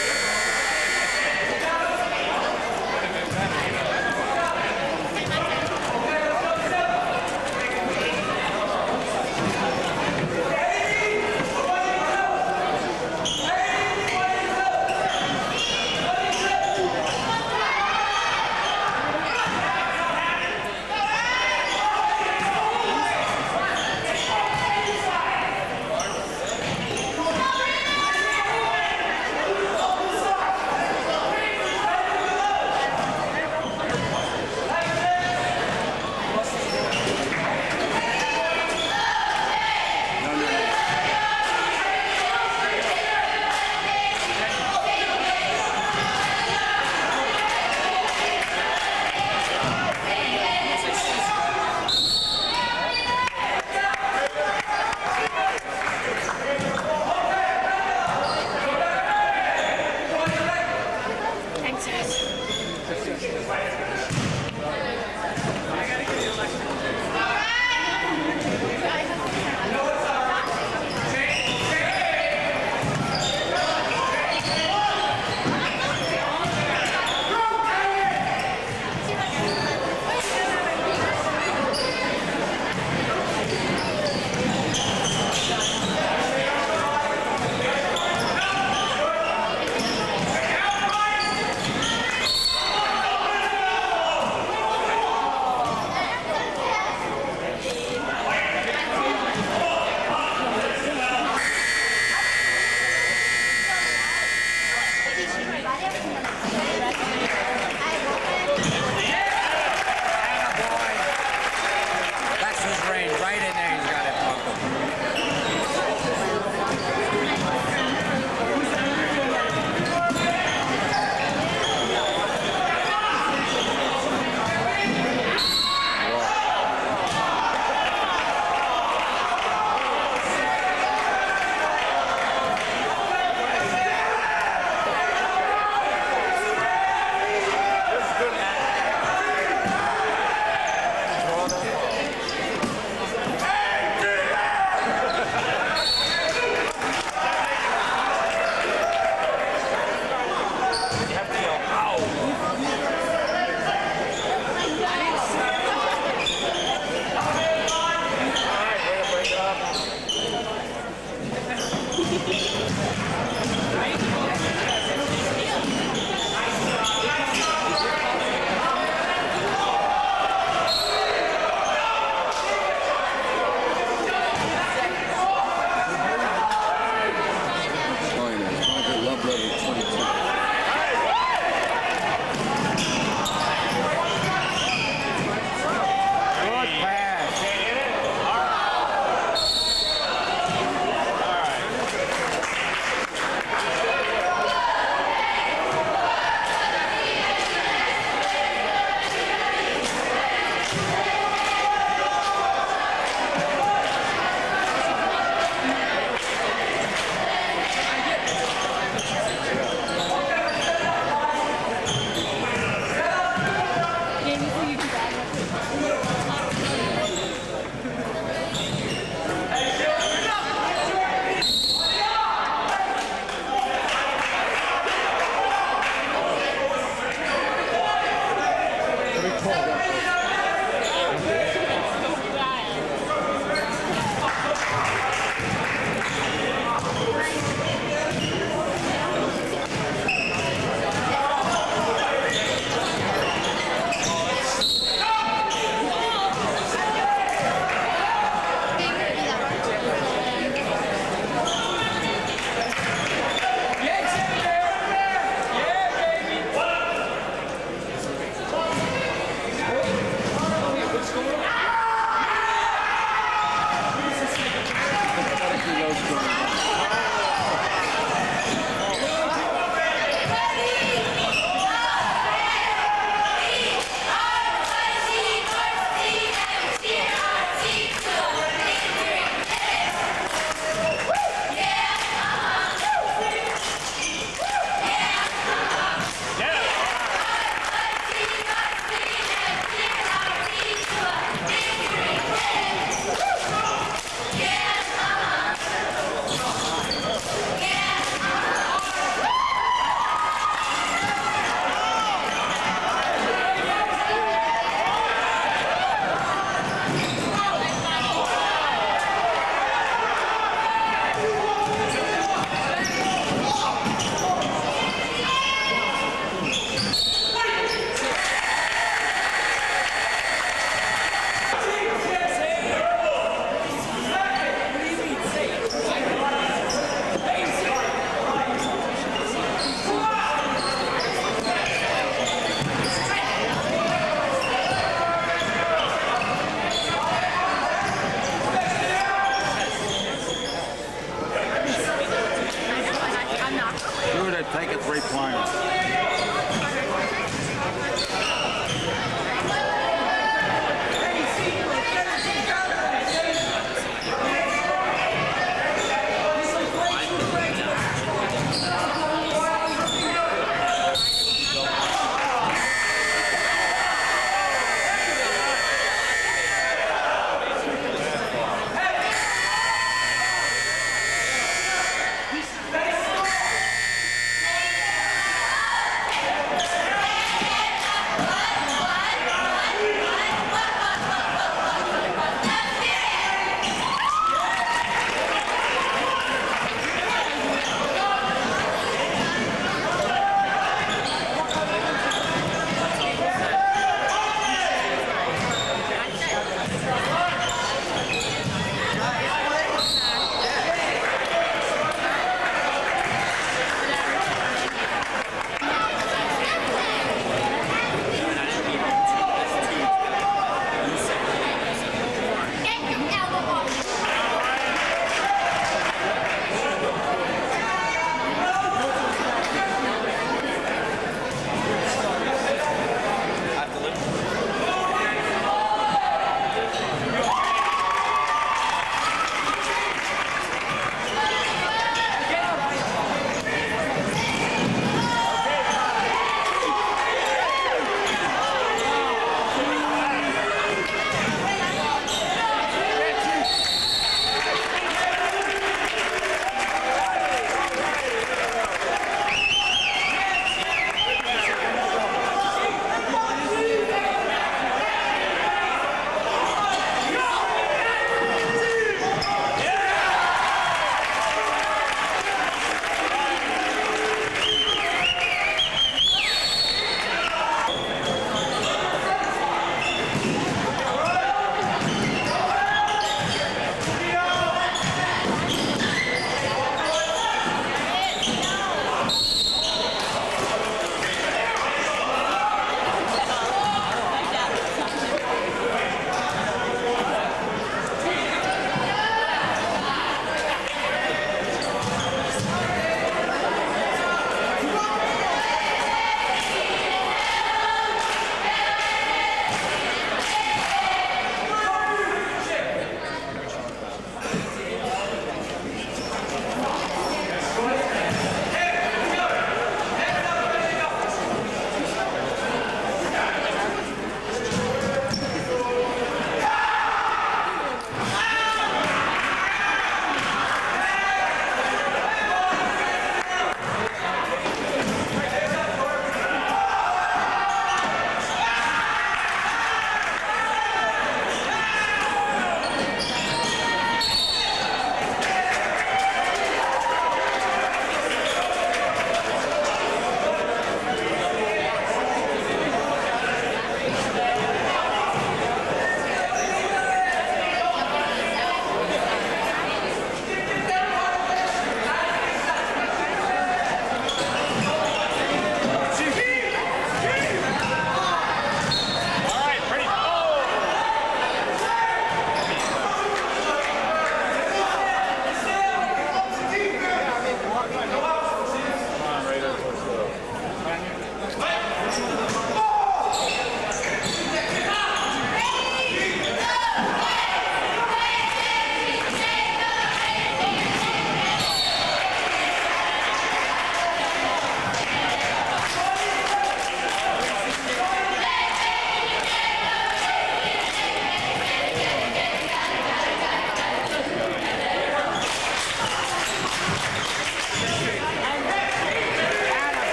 take a three-pointer.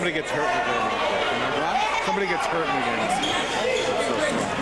Somebody gets hurt in the game. What? Somebody gets hurt in the game. That's so strong.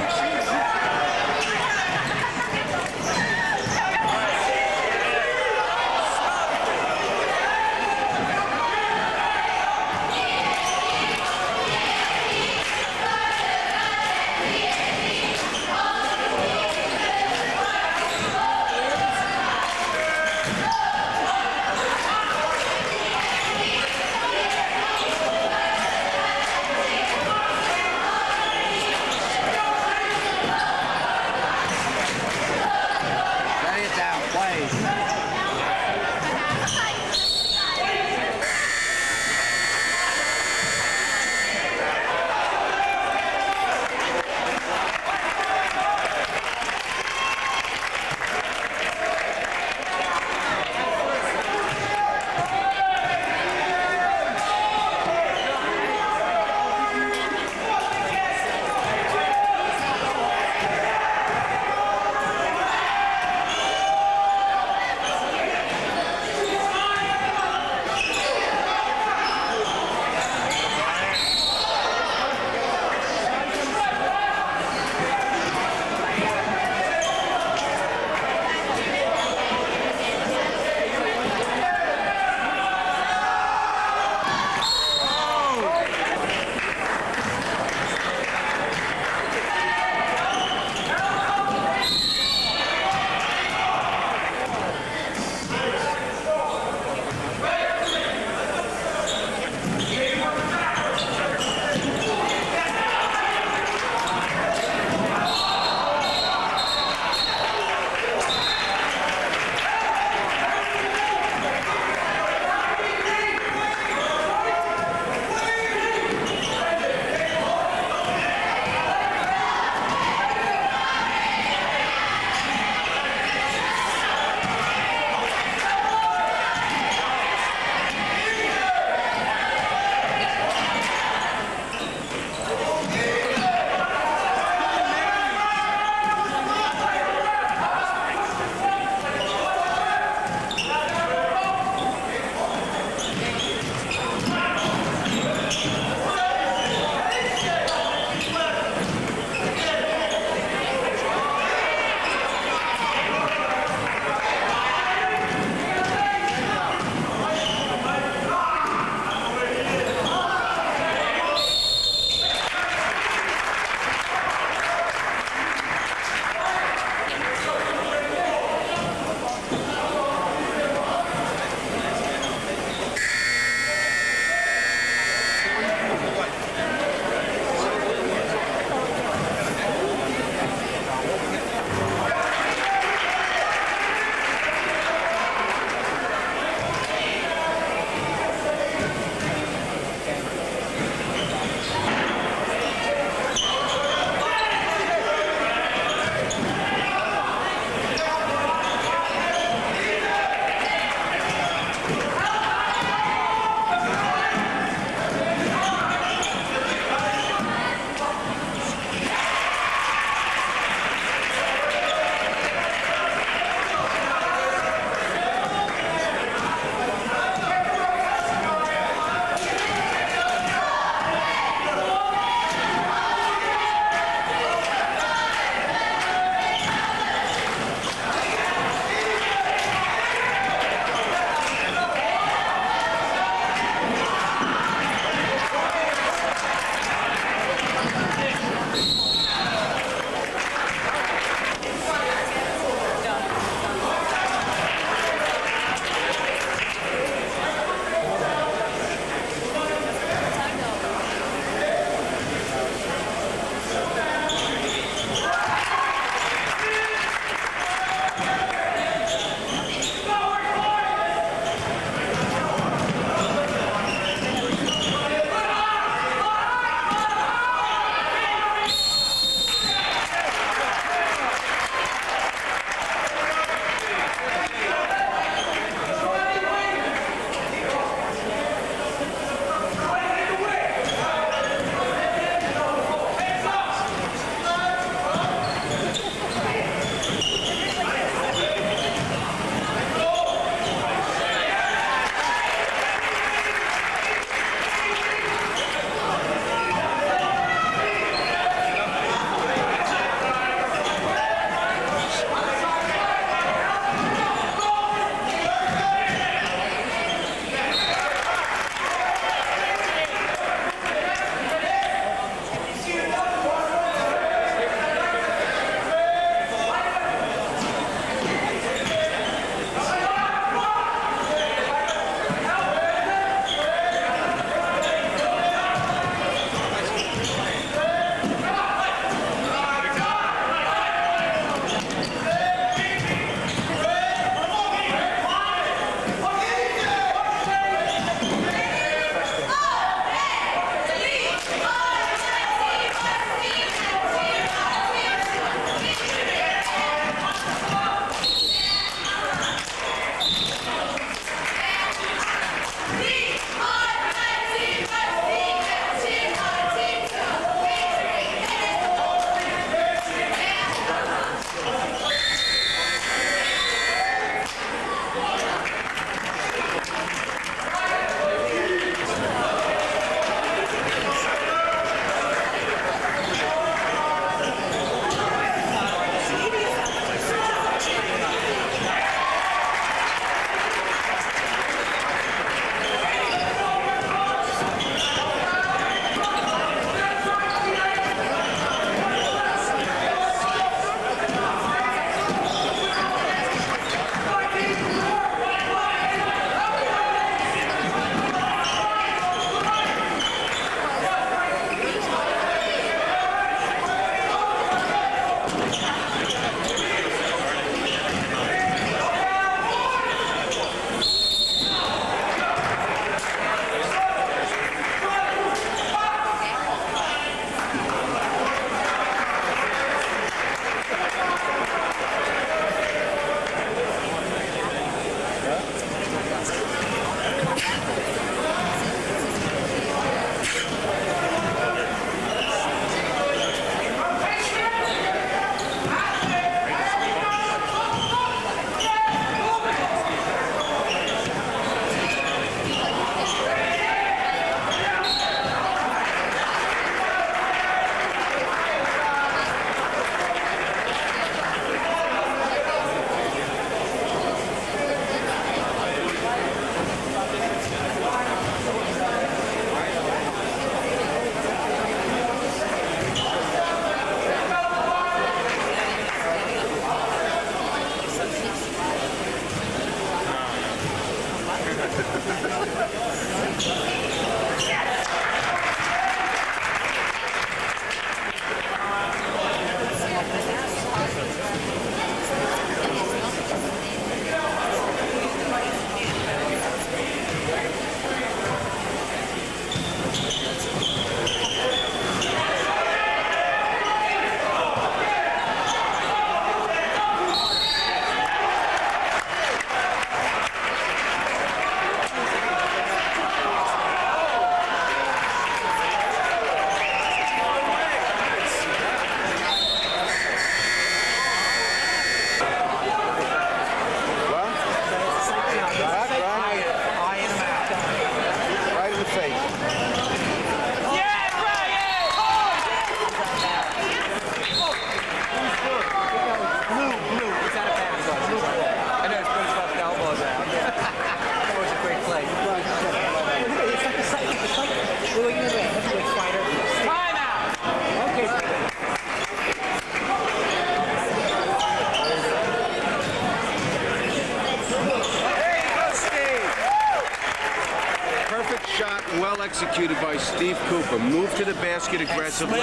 Steve Cooper, move to the basket aggressively,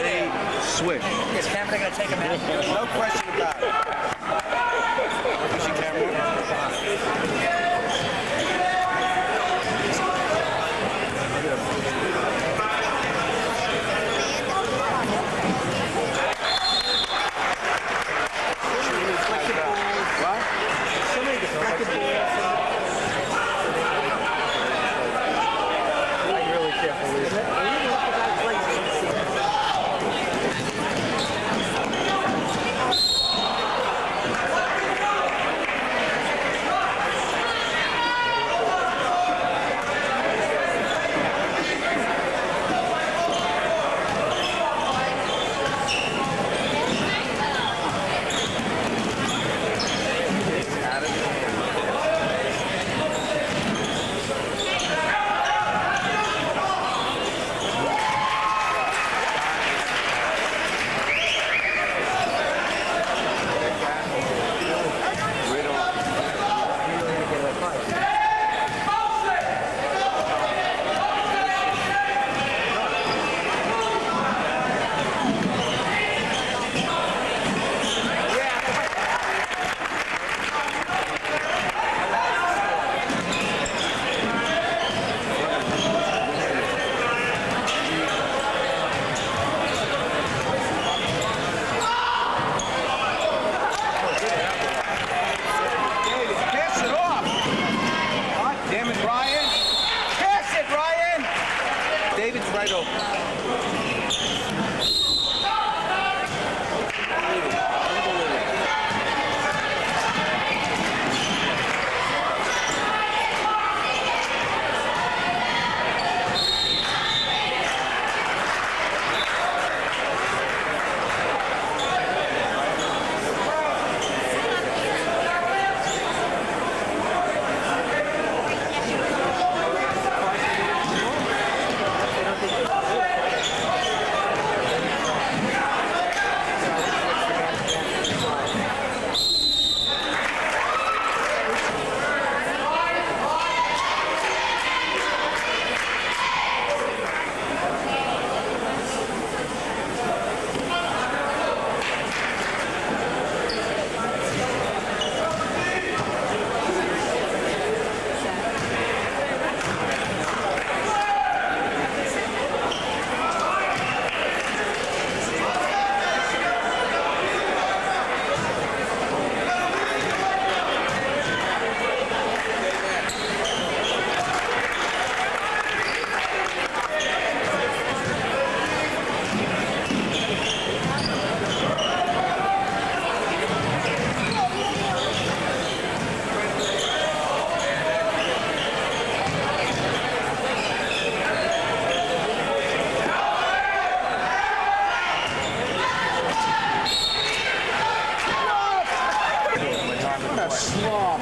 switch. Is Cameron going to take him out? No question about it. You see Cameron?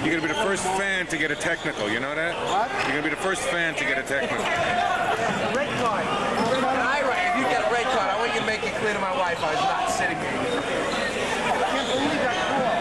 You're going to be the first fan to get a technical, you know that? What? You're going to be the first fan to get a technical. Red card. If you get a red card, I want you to make it clear to my wife I was not sitting here. I can't believe that call.